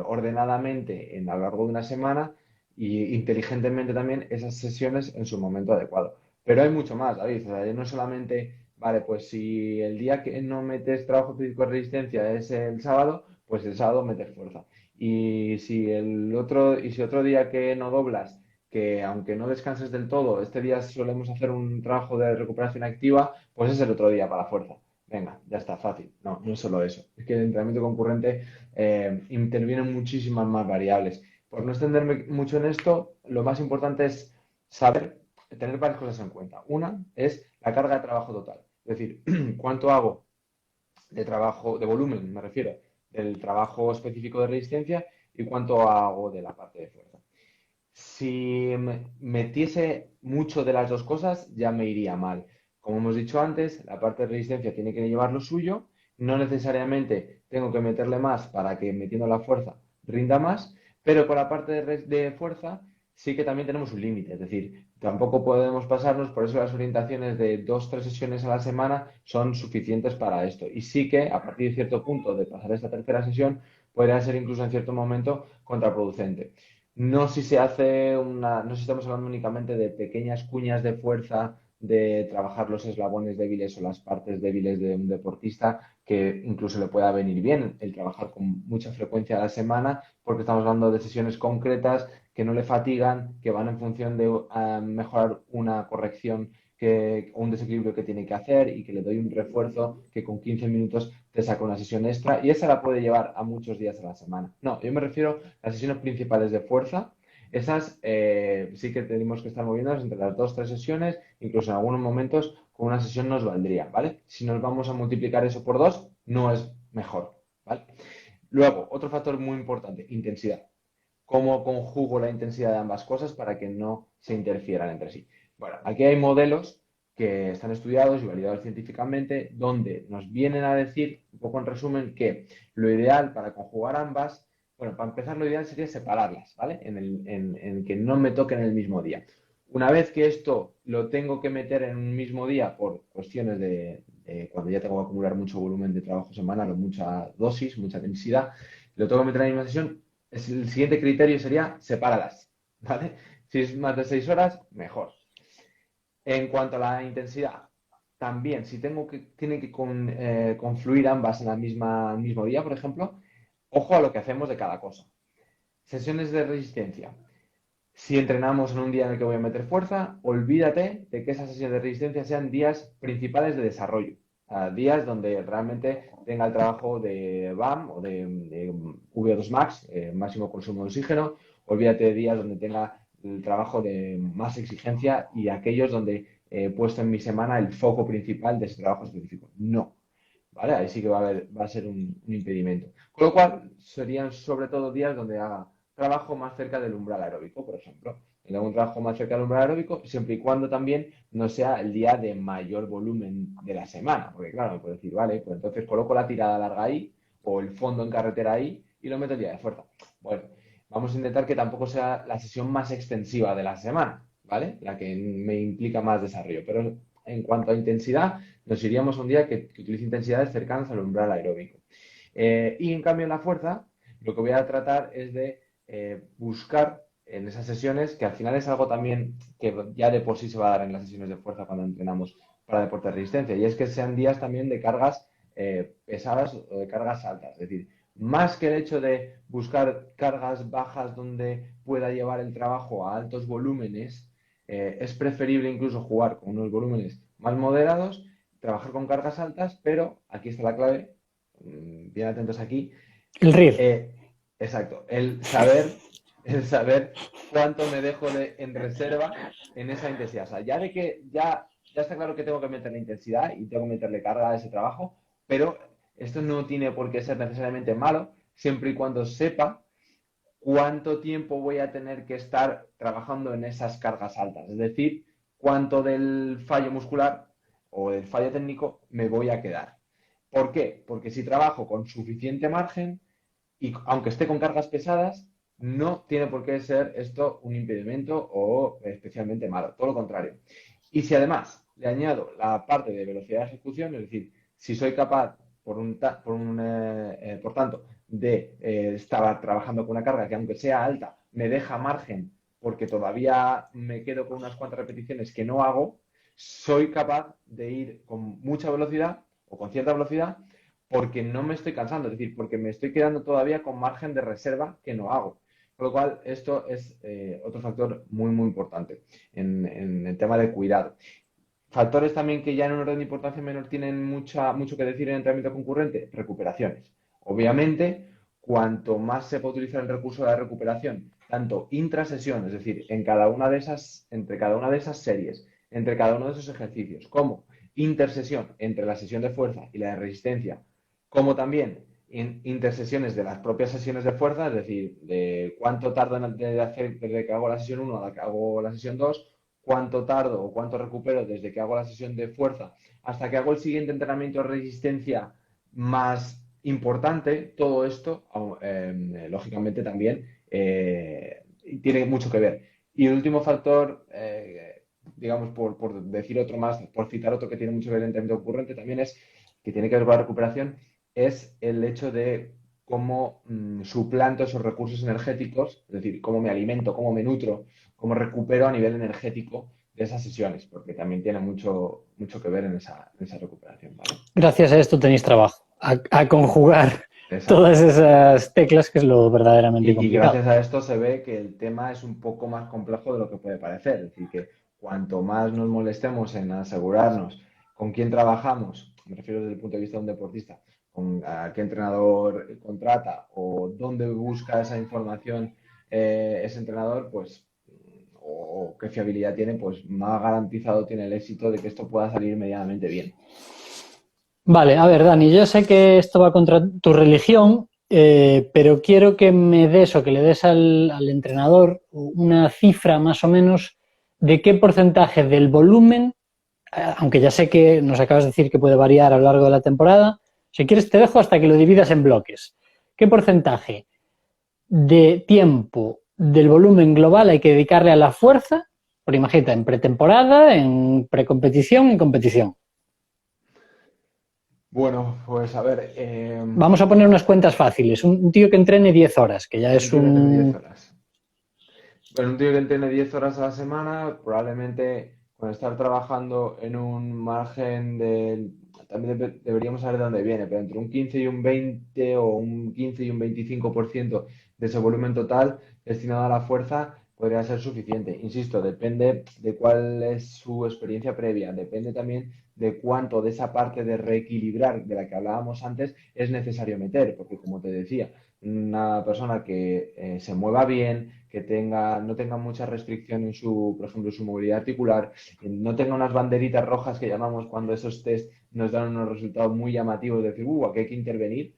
ordenadamente a lo largo de una semana y inteligentemente también esas sesiones en su momento adecuado. Pero hay mucho más, David. O sea, no solamente, vale, pues si el día que no metes trabajo físico de resistencia es el sábado, pues el sábado metes fuerza. Y si otro día que no doblas, que aunque no descanses del todo, este día solemos hacer un trabajo de recuperación activa, pues es el otro día para la fuerza. Venga, ya está, fácil. No, no es solo eso. Es que el entrenamiento concurrente intervienen muchísimas más variables. Por no extenderme mucho en esto, lo más importante es saber tener varias cosas en cuenta. Una es la carga de trabajo total. Es decir, cuánto hago de trabajo, de volumen, me refiero, del trabajo específico de resistencia y cuánto hago de la parte de fuerza. Si metiese mucho de las dos cosas, ya me iría mal. Como hemos dicho antes, la parte de resistencia tiene que llevar lo suyo. No necesariamente tengo que meterle más para que metiendo la fuerza rinda más, pero con la parte de fuerza sí que también tenemos un límite. Es decir, tampoco podemos pasarnos, por eso las orientaciones de 2, 3 sesiones a la semana son suficientes para esto. Y sí que a partir de cierto punto de pasar esta tercera sesión, podría ser incluso en cierto momento contraproducente. No si se hace no si estamos hablando únicamente de pequeñas cuñas de fuerza, de trabajar los eslabones débiles o las partes débiles de un deportista, que incluso le pueda venir bien el trabajar con mucha frecuencia a la semana, porque estamos hablando de sesiones concretas que no le fatigan, que van en función de mejorar una corrección o un desequilibrio que tiene que hacer y que le doy un refuerzo que con 15 minutos te saca una sesión extra y esa la puede llevar a muchos días a la semana. No, yo me refiero a las sesiones principales de fuerza. Esas sí que tenemos que estar moviéndonos entre las 2, 3 sesiones, incluso en algunos momentos con una sesión nos valdría, ¿vale? Si nos vamos a multiplicar eso por 2, no es mejor, ¿vale? Luego, otro factor muy importante, intensidad. ¿Cómo conjugo la intensidad de ambas cosas para que no se interfieran entre sí? Bueno, aquí hay modelos que están estudiados y validados científicamente, donde nos vienen a decir, un poco en resumen, que lo ideal para conjugar ambas, bueno, para empezar lo ideal sería separarlas, ¿vale? En que no me toquen el mismo día. Una vez que esto lo tengo que meter en un mismo día por cuestiones de cuando ya tengo que acumular mucho volumen de trabajo semanal o mucha dosis, mucha densidad, lo tengo que meter en la misma sesión, el siguiente criterio sería sepáralas, ¿vale? Si es más de 6 horas, mejor. En cuanto a la intensidad, también, si tienen que confluir ambas en el mismo día, por ejemplo, ojo a lo que hacemos de cada cosa. Sesiones de resistencia. Si entrenamos en un día en el que voy a meter fuerza, olvídate de que esas sesiones de resistencia sean días principales de desarrollo. Días donde realmente tenga el trabajo de BAM o de VO2 max, máximo consumo de oxígeno. Olvídate de días donde tenga el trabajo de más exigencia y aquellos donde he puesto en mi semana el foco principal de ese trabajo específico. No, ¿vale? Ahí sí que va a ser un impedimento. Con lo cual, serían sobre todo días donde haga trabajo más cerca del umbral aeróbico, por ejemplo. Donde haga un trabajo más cerca del umbral aeróbico, siempre y cuando también no sea el día de mayor volumen de la semana. Porque claro, me puedo decir, vale, pues entonces coloco la tirada larga ahí o el fondo en carretera ahí y lo meto el día de fuerza. Bueno, vamos a intentar que tampoco sea la sesión más extensiva de la semana, ¿vale? La que me implica más desarrollo. Pero en cuanto a intensidad, nos iríamos a un día que utilice intensidades cercanas al umbral aeróbico. Y en cambio en la fuerza, lo que voy a tratar es de buscar en esas sesiones, que al final es algo también que ya de por sí se va a dar en las sesiones de fuerza cuando entrenamos para deporte de resistencia, y es que sean días también de cargas pesadas o de cargas altas. Es decir, más que el hecho de buscar cargas bajas donde pueda llevar el trabajo a altos volúmenes, es preferible incluso jugar con unos volúmenes más moderados, trabajar con cargas altas, pero aquí está la clave, bien atentos aquí, El RIR. exacto, el saber el saber cuánto me dejo en reserva en esa intensidad. O sea, ya de que ya está claro que tengo que meterle intensidad y tengo que meterle carga a ese trabajo, pero esto no tiene por qué ser necesariamente malo, siempre y cuando sepa cuánto tiempo voy a tener que estar trabajando en esas cargas altas. Es decir, cuánto del fallo muscular o del fallo técnico me voy a quedar. ¿Por qué? Porque si trabajo con suficiente margen y aunque esté con cargas pesadas, no tiene por qué ser esto un impedimento o especialmente malo, todo lo contrario. Y si además le añado la parte de velocidad de ejecución, es decir, si soy capaz, por tanto, de estar trabajando con una carga que aunque sea alta, me deja margen porque todavía me quedo con unas cuantas repeticiones que no hago, soy capaz de ir con mucha velocidad o con cierta velocidad porque no me estoy cansando, es decir, porque me estoy quedando todavía con margen de reserva que no hago. Con lo cual, esto es otro factor muy, muy importante en el tema del cuidado. Factores también que ya en un orden de importancia menor tienen mucho que decir en entrenamiento concurrente, recuperaciones. Obviamente, cuanto más se puede utilizar el recurso de la recuperación, tanto intrasesión, es decir, entre cada una de esas series, entre cada uno de esos ejercicios, como intersesión entre la sesión de fuerza y la de resistencia, como también en intersesiones de las propias sesiones de fuerza, es decir, de cuánto tardo de hacer desde que hago la sesión 1 a la que hago la sesión 2, cuánto tardo o cuánto recupero desde que hago la sesión de fuerza hasta que hago el siguiente entrenamiento de resistencia más importante, todo esto, lógicamente, también tiene mucho que ver. Y el último factor, digamos, por decir otro más, por citar otro que tiene mucho que ver en entrenamiento ocurrente, también es que tiene que ver con la recuperación, es el hecho de cómo suplanto esos recursos energéticos, es decir, cómo me alimento, cómo me nutro, cómo recupero a nivel energético de esas sesiones, porque también tiene mucho que ver en esa recuperación, ¿vale? Gracias a esto tenéis trabajo, a conjugar Exacto. todas esas teclas, que es lo verdaderamente Y complicado. gracias a esto se ve que el tema es un poco más complejo de lo que puede parecer. Es decir, que cuanto más nos molestemos en asegurarnos con quién trabajamos, me refiero desde el punto de vista de un deportista, con a qué entrenador contrata o dónde busca esa información ese entrenador, pues, o qué fiabilidad tiene, pues más garantizado tiene el éxito de que esto pueda salir medianamente bien. Vale, a ver, Dani, yo sé que esto va contra tu religión, pero quiero que me des o que le des al entrenador una cifra más o menos de qué porcentaje del volumen, aunque ya sé que nos acabas de decir que puede variar a lo largo de la temporada, si quieres te dejo hasta que lo dividas en bloques. ¿Qué porcentaje de tiempo del volumen global hay que dedicarle a la fuerza? Por imagínate, en pretemporada, en precompetición, en competición. Bueno, pues a ver, Vamos a poner unas cuentas fáciles. Un tío que entrene 10 horas, que ya un es tío que tiene 10 un... horas. Bueno, un tío que tiene 10 horas a la semana, probablemente con estar trabajando en un margen de... También deberíamos saber de dónde viene, pero entre un 15 y un 20 o un 15 y un 25% de ese volumen total destinado a la fuerza podría ser suficiente. Insisto, depende de cuál es su experiencia previa, depende también de cuánto de esa parte de reequilibrar de la que hablábamos antes es necesario meter, porque como te decía, una persona que se mueva bien, que no tenga mucha restricción en por ejemplo, en su movilidad articular, no tenga unas banderitas rojas que llamamos cuando esos test nos dan unos resultados muy llamativos de decir, aquí hay que intervenir,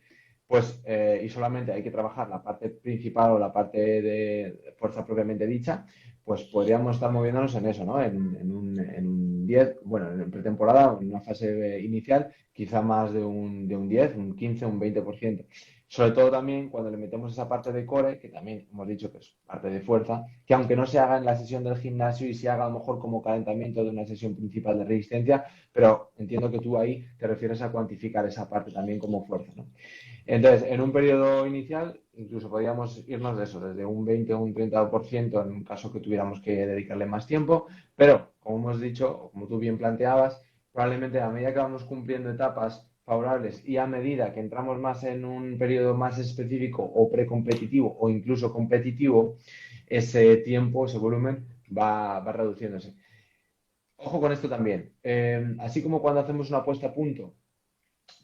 pues, y solamente hay que trabajar la parte principal o la parte de fuerza propiamente dicha, pues podríamos estar moviéndonos en eso, ¿no? En un 10, bueno, en pretemporada, en una fase inicial, quizá más de un 10, un 15, un 20%. Sobre todo también cuando le metemos esa parte de core, que también hemos dicho que es parte de fuerza, que aunque no se haga en la sesión del gimnasio y se haga a lo mejor como calentamiento de una sesión principal de resistencia, pero entiendo que tú ahí te refieres a cuantificar esa parte también como fuerza, ¿no? Entonces, en un periodo inicial, incluso podríamos irnos de eso, desde un 20 o un 30% en un caso que tuviéramos que dedicarle más tiempo, pero como hemos dicho, o como tú bien planteabas, probablemente a medida que vamos cumpliendo etapas favorables y a medida que entramos más en un periodo más específico o precompetitivo o incluso competitivo, ese tiempo, ese volumen va reduciéndose. Ojo con esto también. Así como cuando hacemos una puesta a punto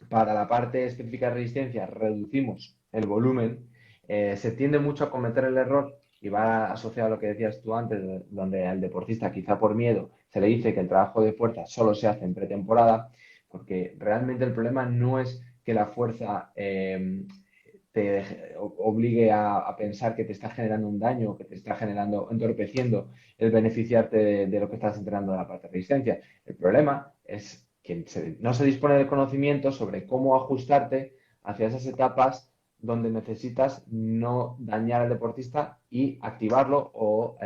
para la parte específica de resistencia reducimos el volumen, se tiende mucho a cometer el error y va asociado a lo que decías tú antes, donde al deportista quizá por miedo se le dice que el trabajo de fuerza solo se hace en pretemporada, porque realmente el problema no es que la fuerza obligue a pensar que te está generando un daño, que te está generando, entorpeciendo el beneficiarte de lo que estás entrenando de la parte de resistencia. El problema es que no se dispone del conocimiento sobre cómo ajustarte hacia esas etapas donde necesitas no dañar al deportista y activarlo o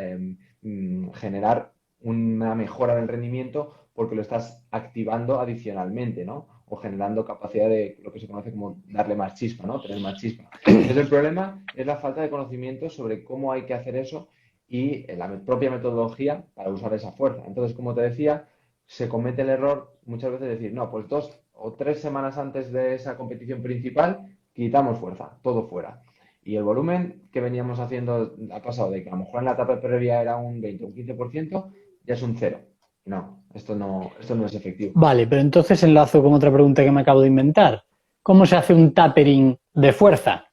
generar una mejora del rendimiento porque lo estás activando adicionalmente, ¿no? O generando capacidad de lo que se conoce como darle más chispa, ¿no? Tener más chispa. Entonces el problema es la falta de conocimiento sobre cómo hay que hacer eso y la propia metodología para usar esa fuerza. Entonces, como te decía, se comete el error muchas veces de decir, no, pues 2 o 3 semanas antes de esa competición principal quitamos fuerza, todo fuera. Y el volumen que veníamos haciendo ha pasado de que a lo mejor en la etapa previa era un 20 o un 15%, ya es un cero. No, esto no es efectivo. Vale, pero entonces enlazo con otra pregunta que me acabo de inventar. ¿Cómo se hace un tapering de fuerza?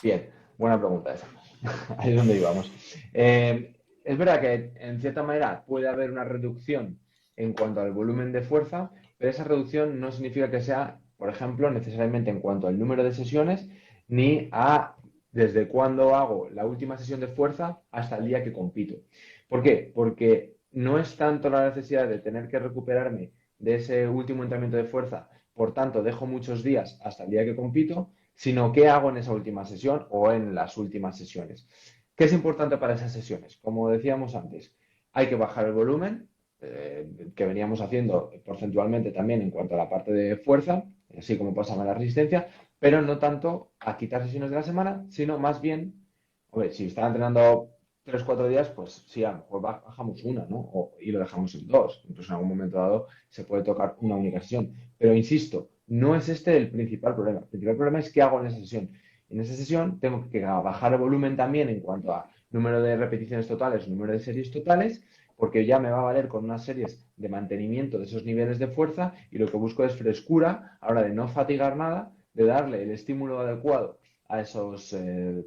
Bien, buena pregunta esa. Ahí es donde íbamos. Es verdad que en cierta manera puede haber una reducción en cuanto al volumen de fuerza, pero esa reducción no significa que sea, por ejemplo, necesariamente en cuanto al número de sesiones, ni a desde cuándo hago la última sesión de fuerza hasta el día que compito. ¿Por qué? Porque no es tanto la necesidad de tener que recuperarme de ese último entrenamiento de fuerza, por tanto, dejo muchos días hasta el día que compito, sino qué hago en esa última sesión o en las últimas sesiones. ¿Qué es importante para esas sesiones? Como decíamos antes, hay que bajar el volumen, que veníamos haciendo porcentualmente también en cuanto a la parte de fuerza, así como pasa en la resistencia, pero no tanto a quitar sesiones de la semana, sino más bien, hombre, si está entrenando 3 o 4 días, pues sí, a lo mejor bajamos una, ¿no? Y lo dejamos en dos. Incluso en algún momento dado se puede tocar una única sesión. Pero insisto, no es este el principal problema. El principal problema es qué hago en esa sesión. En esa sesión tengo que bajar el volumen también en cuanto a número de repeticiones totales, número de series totales, porque ya me va a valer con unas series de mantenimiento de esos niveles de fuerza y lo que busco es frescura a la hora de no fatigar nada, de darle el estímulo adecuado a esos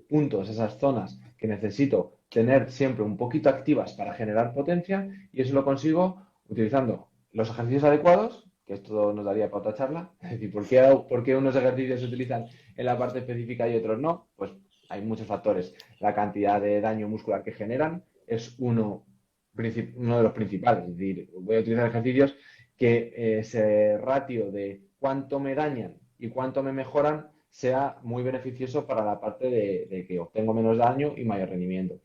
puntos, esas zonas que necesito tener siempre un poquito activas para generar potencia y eso lo consigo utilizando los ejercicios adecuados, que esto nos daría para otra charla, es decir, ¿por qué unos ejercicios se utilizan en la parte específica y otros no? Pues hay muchos factores. La cantidad de daño muscular que generan es uno de los principales. Es decir, voy a utilizar ejercicios que ese ratio de cuánto me dañan y cuánto me mejoran sea muy beneficioso para la parte de que obtengo menos daño y mayor rendimiento.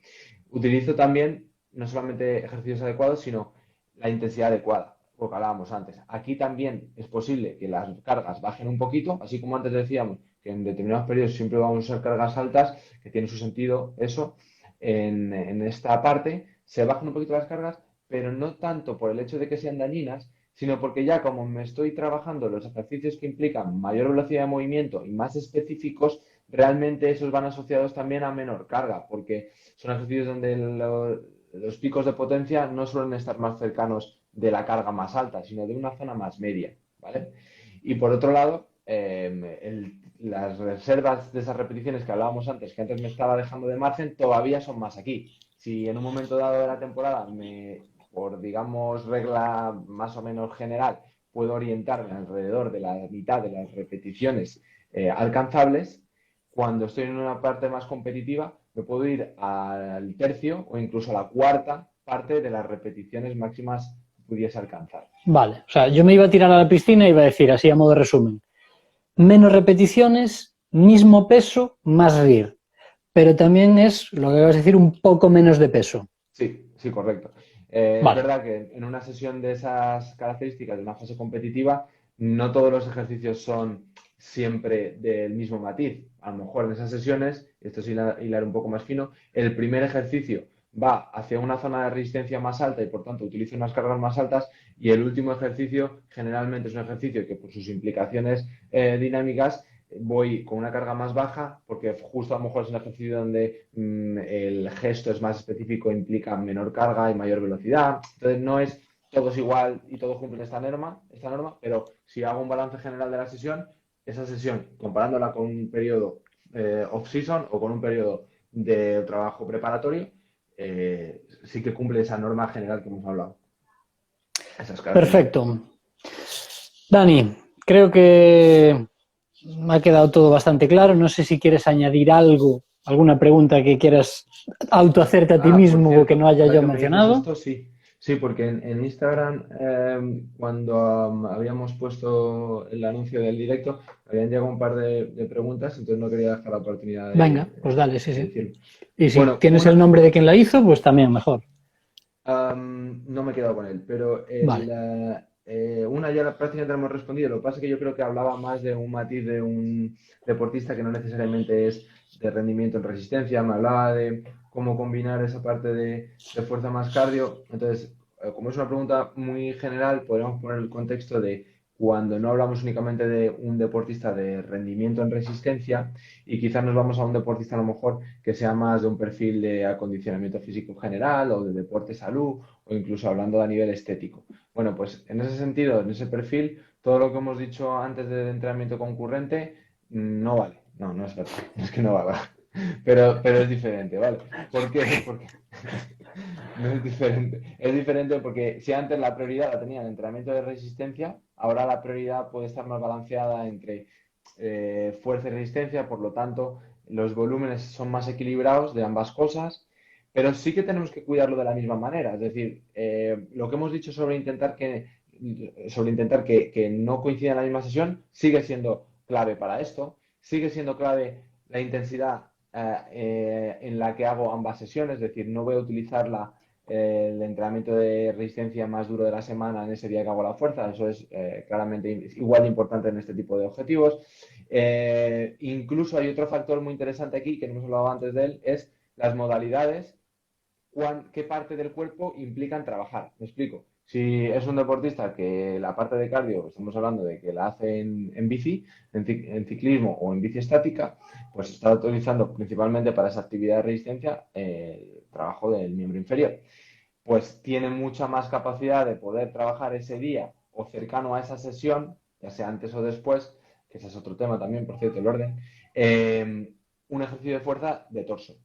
Utilizo también no solamente ejercicios adecuados, sino la intensidad adecuada, lo que hablábamos antes. Aquí también es posible que las cargas bajen un poquito, así como antes decíamos que en determinados periodos siempre vamos a usar cargas altas, que tiene su sentido eso. En esta parte se bajan un poquito las cargas, pero no tanto por el hecho de que sean dañinas, sino porque ya como me estoy trabajando los ejercicios que implican mayor velocidad de movimiento y más específicos, realmente esos van asociados también a menor carga, porque son ejercicios donde los picos de potencia no suelen estar más cercanos de la carga más alta, sino de una zona más media, ¿vale? Y por otro lado, las reservas de esas repeticiones que hablábamos antes, que antes me estaba dejando de margen, todavía son más aquí. Si en un momento dado de la temporada por, digamos, regla más o menos general, puedo orientarme alrededor de la mitad de las repeticiones alcanzables, cuando estoy en una parte más competitiva, me puedo ir al tercio o incluso a la cuarta parte de las repeticiones máximas que pudiese alcanzar. Vale, o sea, yo me iba a tirar a la piscina y iba a decir, así a modo de resumen, menos repeticiones, mismo peso, más RIR. Pero también es, lo que vas a decir, un poco menos de peso. Sí, sí, correcto. Es Vale, verdad que en una sesión de esas características, de una fase competitiva, no todos los ejercicios son siempre del mismo matiz. A lo mejor en esas sesiones, esto es hilar un poco más fino, el primer ejercicio va hacia una zona de resistencia más alta y por tanto utiliza unas cargas más altas y el último ejercicio generalmente es un ejercicio que por sus implicaciones dinámicas voy con una carga más baja porque justo a lo mejor es un ejercicio donde el gesto es más específico, implica menor carga y mayor velocidad. Entonces no es todos igual y todos cumplen esta norma, pero si hago un balance general de la sesión, esa sesión, comparándola con un periodo off-season o con un periodo del trabajo preparatorio, sí que cumple esa norma general que hemos hablado, esas características. Perfecto. Dani, creo que me ha quedado todo bastante claro. No sé si quieres añadir algo, alguna pregunta que quieras autohacerte a ti Por mismo o que no cierto, haya ahora yo que me dices mencionado. esto, sí. Sí, porque en Instagram, cuando habíamos puesto el anuncio del directo, habían llegado un par de preguntas, entonces no quería dejar la oportunidad Venga, pues dale, sí, de sí. decirlo. Y si Bueno, tienes el nombre de quien la hizo, pues también mejor. no me he quedado con él, pero Vale, una ya prácticamente la hemos respondido. Lo que pasa es que yo creo que hablaba más de un matiz de un deportista que no necesariamente es de rendimiento en resistencia. Me hablaba de cómo combinar esa parte de fuerza más cardio. Entonces, como es una pregunta muy general, podríamos poner el contexto de cuando no hablamos únicamente de un deportista de rendimiento en resistencia y quizás nos vamos a un deportista a lo mejor que sea más de un perfil de acondicionamiento físico general o de deporte salud o incluso hablando a nivel estético. Bueno, pues en ese sentido, en ese perfil, todo lo que hemos dicho antes del entrenamiento concurrente no vale. No, no es verdad. No es que no valga. Pero es diferente, ¿vale? ¿Por qué? Porque no es diferente. Es diferente porque si antes la prioridad la tenía el entrenamiento de resistencia, ahora la prioridad puede estar más balanceada entre fuerza y resistencia, por lo tanto, los volúmenes son más equilibrados de ambas cosas, pero sí que tenemos que cuidarlo de la misma manera. Es decir, lo que hemos dicho sobre intentar que no coincida en la misma sesión sigue siendo clave para esto, sigue siendo clave la intensidad en la que hago ambas sesiones, es decir, no voy a utilizar el entrenamiento de resistencia más duro de la semana en ese día que hago la fuerza, eso es claramente igual de importante en este tipo de objetivos. Incluso hay otro factor muy interesante aquí, que no hemos hablado antes de él, es las modalidades, qué parte del cuerpo implican trabajar. Me explico. Si es un deportista que la parte de cardio, estamos hablando de que la hace en bici, en ciclismo o en bici estática, pues está utilizando principalmente para esa actividad de resistencia el trabajo del miembro inferior. Pues tiene mucha más capacidad de poder trabajar ese día o cercano a esa sesión, ya sea antes o después, que ese es otro tema también, por cierto, el orden, un ejercicio de fuerza de torso.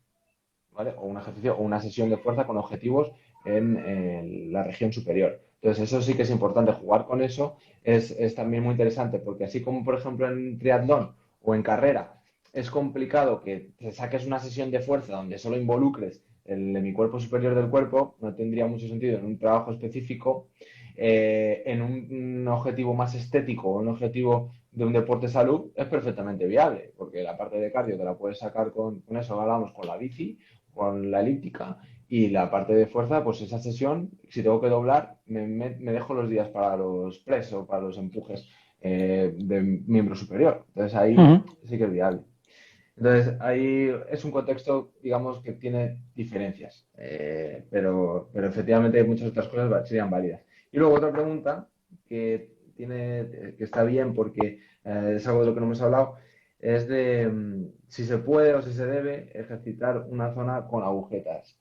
¿Vale? O un ejercicio o una sesión de fuerza con objetivos en la región superior. Entonces, eso sí que es importante, jugar con eso es también muy interesante, porque así como, por ejemplo, en triatlón o en carrera, es complicado que te saques una sesión de fuerza donde solo involucres el hemicuerpo superior del cuerpo, no tendría mucho sentido en un trabajo específico, en un objetivo más estético o un objetivo de un deporte salud, es perfectamente viable, porque la parte de cardio te la puedes sacar con eso, hablamos, con la bici, con la elíptica y la parte de fuerza, pues esa sesión, si tengo que doblar, me dejo los días para los press o para los empujes de miembro superior. Entonces uh ahí -huh. sí que es viable. Entonces ahí es un contexto, digamos, que tiene diferencias, pero efectivamente muchas otras cosas serían válidas. Y luego otra pregunta que está bien porque es algo de lo que no hemos hablado, es de si se puede o si se debe ejercitar una zona con agujetas.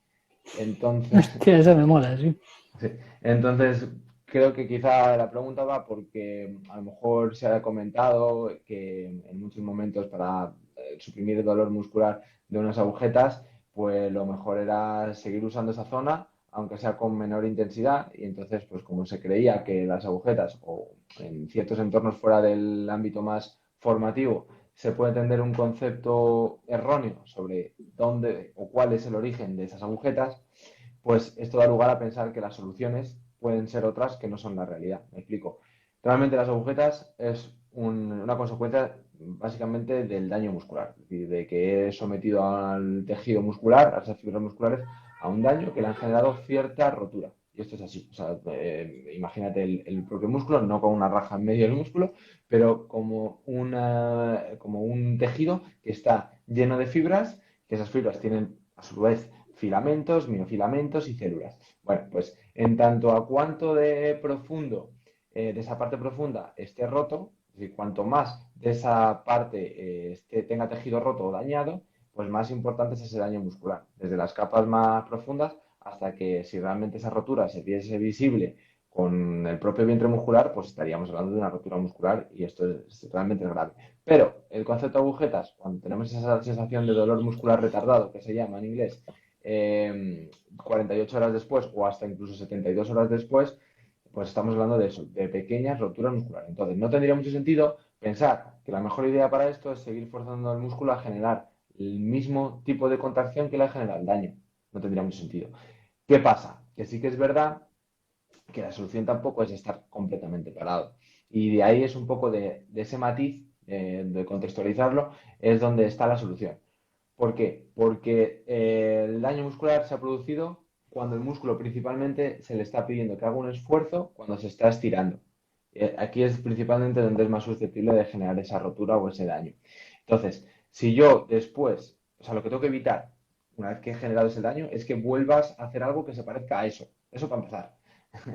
Entonces, Hostia, esa me mola, sí. sí. Entonces, creo que quizá la pregunta va porque a lo mejor se ha comentado que en muchos momentos para suprimir el dolor muscular de unas agujetas, pues lo mejor era seguir usando esa zona, aunque sea con menor intensidad. Y entonces, pues como se creía que las agujetas o en ciertos entornos fuera del ámbito más formativo, se puede tener un concepto erróneo sobre dónde o cuál es el origen de esas agujetas, pues esto da lugar a pensar que las soluciones pueden ser otras que no son la realidad. Me explico. Realmente las agujetas es una consecuencia básicamente del daño muscular, es decir, de que he sometido al tejido muscular, a esas fibras musculares, a un daño que le han generado cierta rotura. Y esto es así. O sea, imagínate el propio músculo, no con una raja en medio del músculo, pero como un tejido que está lleno de fibras, que esas fibras tienen a su vez filamentos, miofilamentos y células. Bueno, pues en tanto a cuánto de profundo, de esa parte profunda esté roto, es decir, cuanto más de esa parte tenga tejido roto o dañado, pues más importante es ese daño muscular, desde las capas más profundas hasta que si realmente esa rotura se viese visible con el propio vientre muscular, pues estaríamos hablando de una rotura muscular y esto es realmente grave. Pero el concepto de agujetas, cuando tenemos esa sensación de dolor muscular retardado, que se llama en inglés, 48 horas después o hasta incluso 72 horas después, pues estamos hablando de eso, de pequeñas roturas musculares. Entonces, no tendría mucho sentido pensar que la mejor idea para esto es seguir forzando al músculo a generar el mismo tipo de contracción que le genera el daño. No tendría mucho sentido. ¿Qué pasa? Que sí que es verdad que la solución tampoco es estar completamente parado. Y de ahí es un poco de ese matiz, de contextualizarlo, es donde está la solución. ¿Por qué? Porque el daño muscular se ha producido cuando el músculo principalmente se le está pidiendo que haga un esfuerzo cuando se está estirando. Aquí es principalmente donde es más susceptible de generar esa rotura o ese daño. Entonces, si yo después, o sea, lo que tengo que evitar una vez que he generado ese daño es que vuelvas a hacer algo que se parezca a eso. Eso para empezar.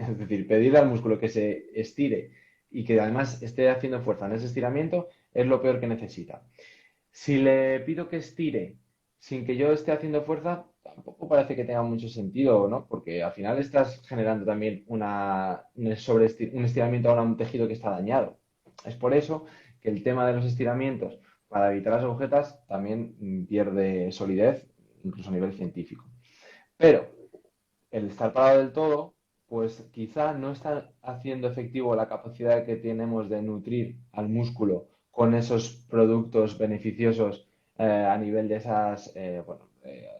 Es decir, pedirle al músculo que se estire y que además esté haciendo fuerza en ese estiramiento es lo peor que necesita. Si le pido que estire sin que yo esté haciendo fuerza, tampoco parece que tenga mucho sentido, ¿no? Porque al final estás generando también un estiramiento a un tejido que está dañado. Es por eso que el tema de los estiramientos para evitar las agujetas también pierde solidez, incluso a nivel científico. Pero el estar parado del todo, pues quizá no está haciendo efectivo la capacidad que tenemos de nutrir al músculo con esos productos beneficiosos a nivel de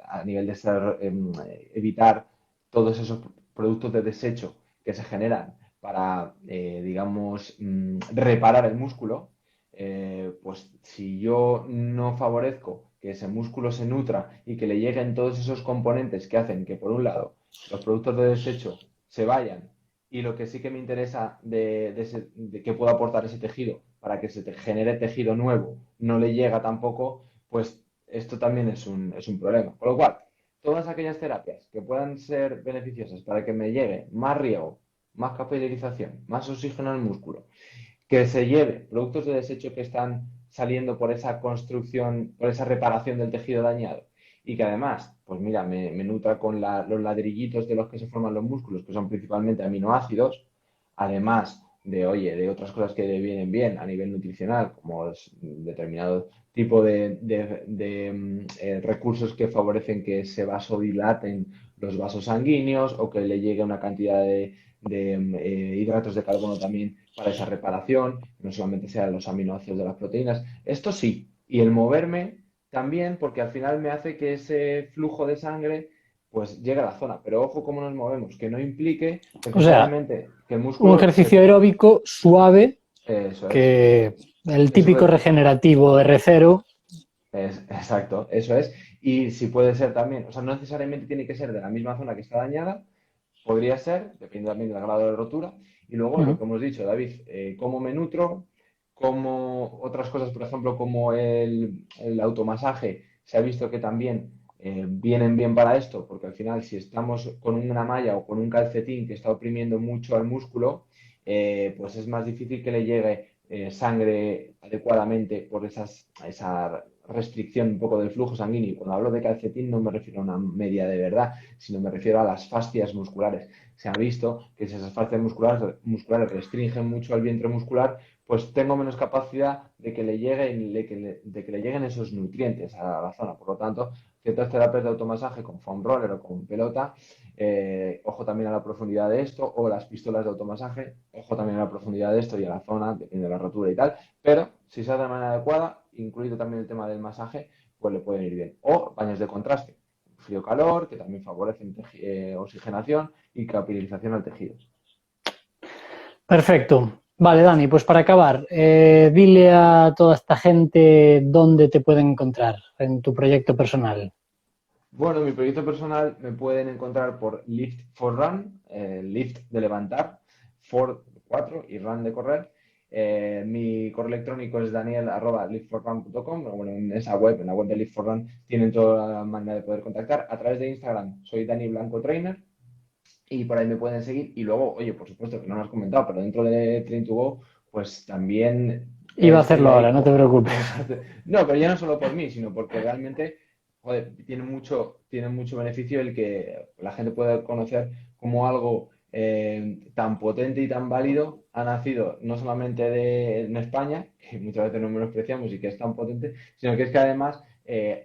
a nivel de evitar todos esos productos de desecho que se generan para, digamos, reparar el músculo, pues si yo no favorezco que ese músculo se nutra y que le lleguen todos esos componentes que hacen que, por un lado, los productos de desecho se vayan y lo que sí que me interesa de que pueda aportar ese tejido para que se te genere tejido nuevo no le llega tampoco, pues esto también es un problema. Con lo cual, todas aquellas terapias que puedan ser beneficiosas para que me llegue más riego, más capilarización, más oxígeno al músculo, que se lleve productos de desecho que están saliendo por esa construcción, por esa reparación del tejido dañado y que además, pues mira, me nutra con los ladrillitos de los que se forman los músculos, que son principalmente aminoácidos, además de, oye, de otras cosas que vienen bien a nivel nutricional, como determinado tipo de recursos que favorecen que se vasodilaten los vasos sanguíneos o que le llegue una cantidad de hidratos de carbono también para esa reparación, no solamente sean los aminoácidos de las proteínas. Esto sí, y el moverme también, porque al final me hace que ese flujo de sangre pues llegue a la zona. Pero ojo cómo nos movemos, que no implique O sea, necesariamente que el un músculo ejercicio se... aeróbico suave, Eso es. que el Eso típico que... regenerativo R0. exacto, eso es. Y si puede ser también, o sea, no necesariamente tiene que ser de la misma zona que está dañada, podría ser, depende también del grado de rotura. Y luego lo Uh-huh. que hemos dicho, David, cómo me nutro, cómo otras cosas, por ejemplo, como el automasaje, se ha visto que también vienen bien para esto, porque al final si estamos con una malla o con un calcetín que está oprimiendo mucho al músculo, pues es más difícil que le llegue sangre adecuadamente por esa restricción un poco del flujo sanguíneo. Y cuando hablo de calcetín no me refiero a una media de verdad, sino me refiero a las fascias musculares. Se ha visto que si esas fascias musculares restringen mucho al vientre muscular, pues tengo menos capacidad de que le lleguen, de que le lleguen esos nutrientes a la zona. Por lo tanto, ciertas terapias de automasaje con foam roller o con pelota, ojo también a la profundidad de esto, o las pistolas de automasaje, ojo también a la profundidad de esto y a la zona, depende de la rotura y tal, pero si se hace de manera adecuada, incluido también el tema del masaje, pues le pueden ir bien. O baños de contraste, frío-calor, que también favorecen oxigenación y capilarización al tejido. Perfecto. Vale, Dani, pues para acabar, dile a toda esta gente dónde te pueden encontrar en tu proyecto personal. Bueno, mi proyecto personal me pueden encontrar por Lift for Run, Lift de levantar, for 4 y Run de correr. Mi correo electrónico es daniel@liftforrun.com. Bueno, en esa web, en la web de Lift for Run, tienen toda la manera de poder contactar. A través de Instagram soy Dani Blanco Trainer y por ahí me pueden seguir. Y luego, oye, por supuesto que no lo has comentado, pero dentro de Train to Go, pues también Iba a estoy hacerlo ahora, ahí. no te preocupes. No, pero ya no solo por mí, sino porque realmente, joder, tiene mucho beneficio el que la gente pueda conocer cómo algo tan potente y tan válido ha nacido no solamente en España, que muchas veces no menospreciamos y que es tan potente, sino que es que además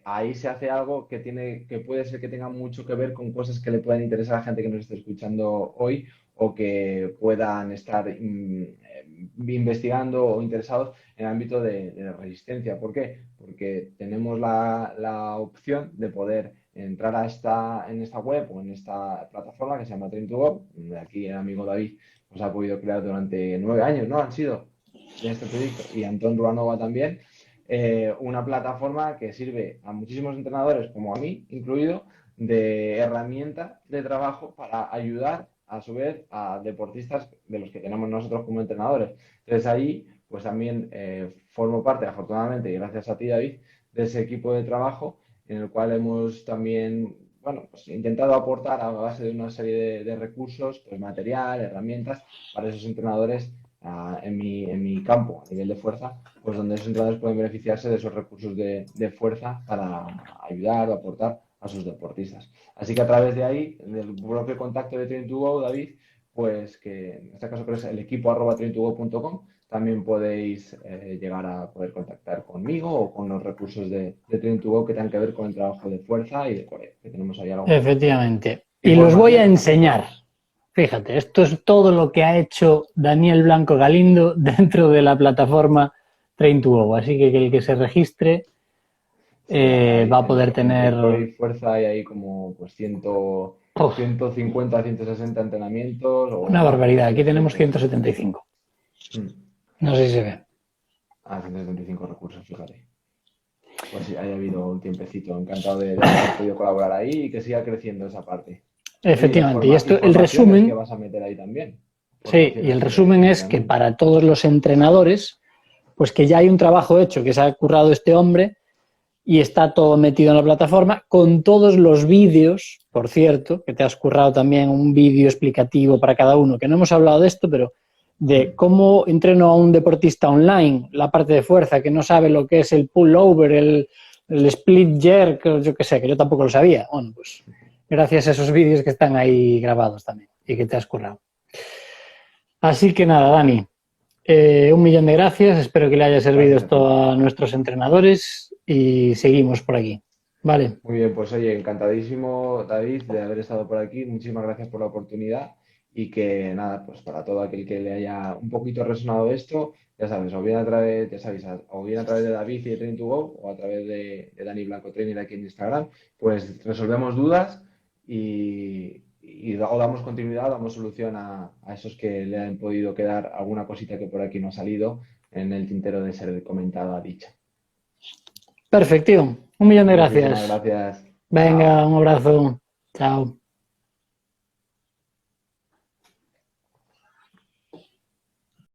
ahí se hace algo que puede ser que tenga mucho que ver con cosas que le puedan interesar a la gente que nos esté escuchando hoy o que puedan estar investigando o interesados en el ámbito de resistencia. ¿Por qué? Porque tenemos la opción de poder entrar en esta web o en esta plataforma que se llama Train2Go. Aquí el amigo David pues, ha podido crear durante 9 años, ¿no? Han sido de este proyecto, y Antón Ruanova también, una plataforma que sirve a muchísimos entrenadores, como a mí incluido, de herramienta de trabajo para ayudar a su vez a deportistas de los que tenemos nosotros como entrenadores. Entonces ahí pues también formo parte, afortunadamente, y gracias a ti, David, de ese equipo de trabajo en el cual hemos también, bueno, pues intentado aportar a base de una serie de recursos, pues material, herramientas para esos entrenadores en mi campo, a nivel de fuerza, pues donde esos entrenadores pueden beneficiarse de esos recursos de fuerza para ayudar o aportar a sus deportistas. Así que a través de ahí, del propio contacto de Train2Go, David, pues que en este caso creo que es el equipo @train2go.com, también podéis llegar a poder contactar conmigo o con los recursos de Train2Go que tengan que ver con el trabajo de fuerza y de core, que tenemos ahí algo. Efectivamente. Y los voy a Información. enseñar. Fíjate, esto es todo lo que ha hecho Daniel Blanco Galindo dentro de la plataforma Train2Go. Así que el que se registre Sí, va a poder entre tener... core y fuerza hay ahí como pues 150, 160 entrenamientos Una o barbaridad. Aquí tenemos recursos. 175. Mm. No sé si se ve. 175 recursos, fíjate. Pues sí, haya habido un tiempecito. Encantado de haber podido colaborar ahí y que siga creciendo esa parte. Oye, Efectivamente. Y y esto, el formaciones que resumen, vas a meter ahí también. sí, y el Formaciones resumen de es que entrenamiento. para todos los entrenadores, pues que ya hay un trabajo hecho que se ha currado este hombre y está todo metido en la plataforma con todos los vídeos, por cierto, que te has currado también un vídeo explicativo para cada uno, que no hemos hablado de esto, pero de cómo entreno a un deportista online, la parte de fuerza, que no sabe lo que es el pullover, el split jerk, yo qué sé, que yo tampoco lo sabía. Bueno, pues gracias a esos vídeos que están ahí grabados también y que te has currado. Así que nada, Dani, 1.000.000 de gracias, espero que le haya servido Gracias a esto ti. a nuestros entrenadores y seguimos por aquí. Vale, Muy bien, pues oye, encantadísimo, David, de haber estado por aquí. Muchísimas gracias por la oportunidad y que nada, pues para todo aquel que le haya un poquito resonado esto, ya sabes, o bien a través, ya sabéis, o bien a través de David y de Train2Go o a través de Dani Blanco Trainer aquí en Instagram, pues resolvemos dudas o damos continuidad, damos solución a esos que le han podido quedar alguna cosita que por aquí no ha salido en el tintero de ser comentada, dicha. perfecto. 1.000.000 de Muchísimas gracias. gracias. Venga, Chao. un abrazo. Chao.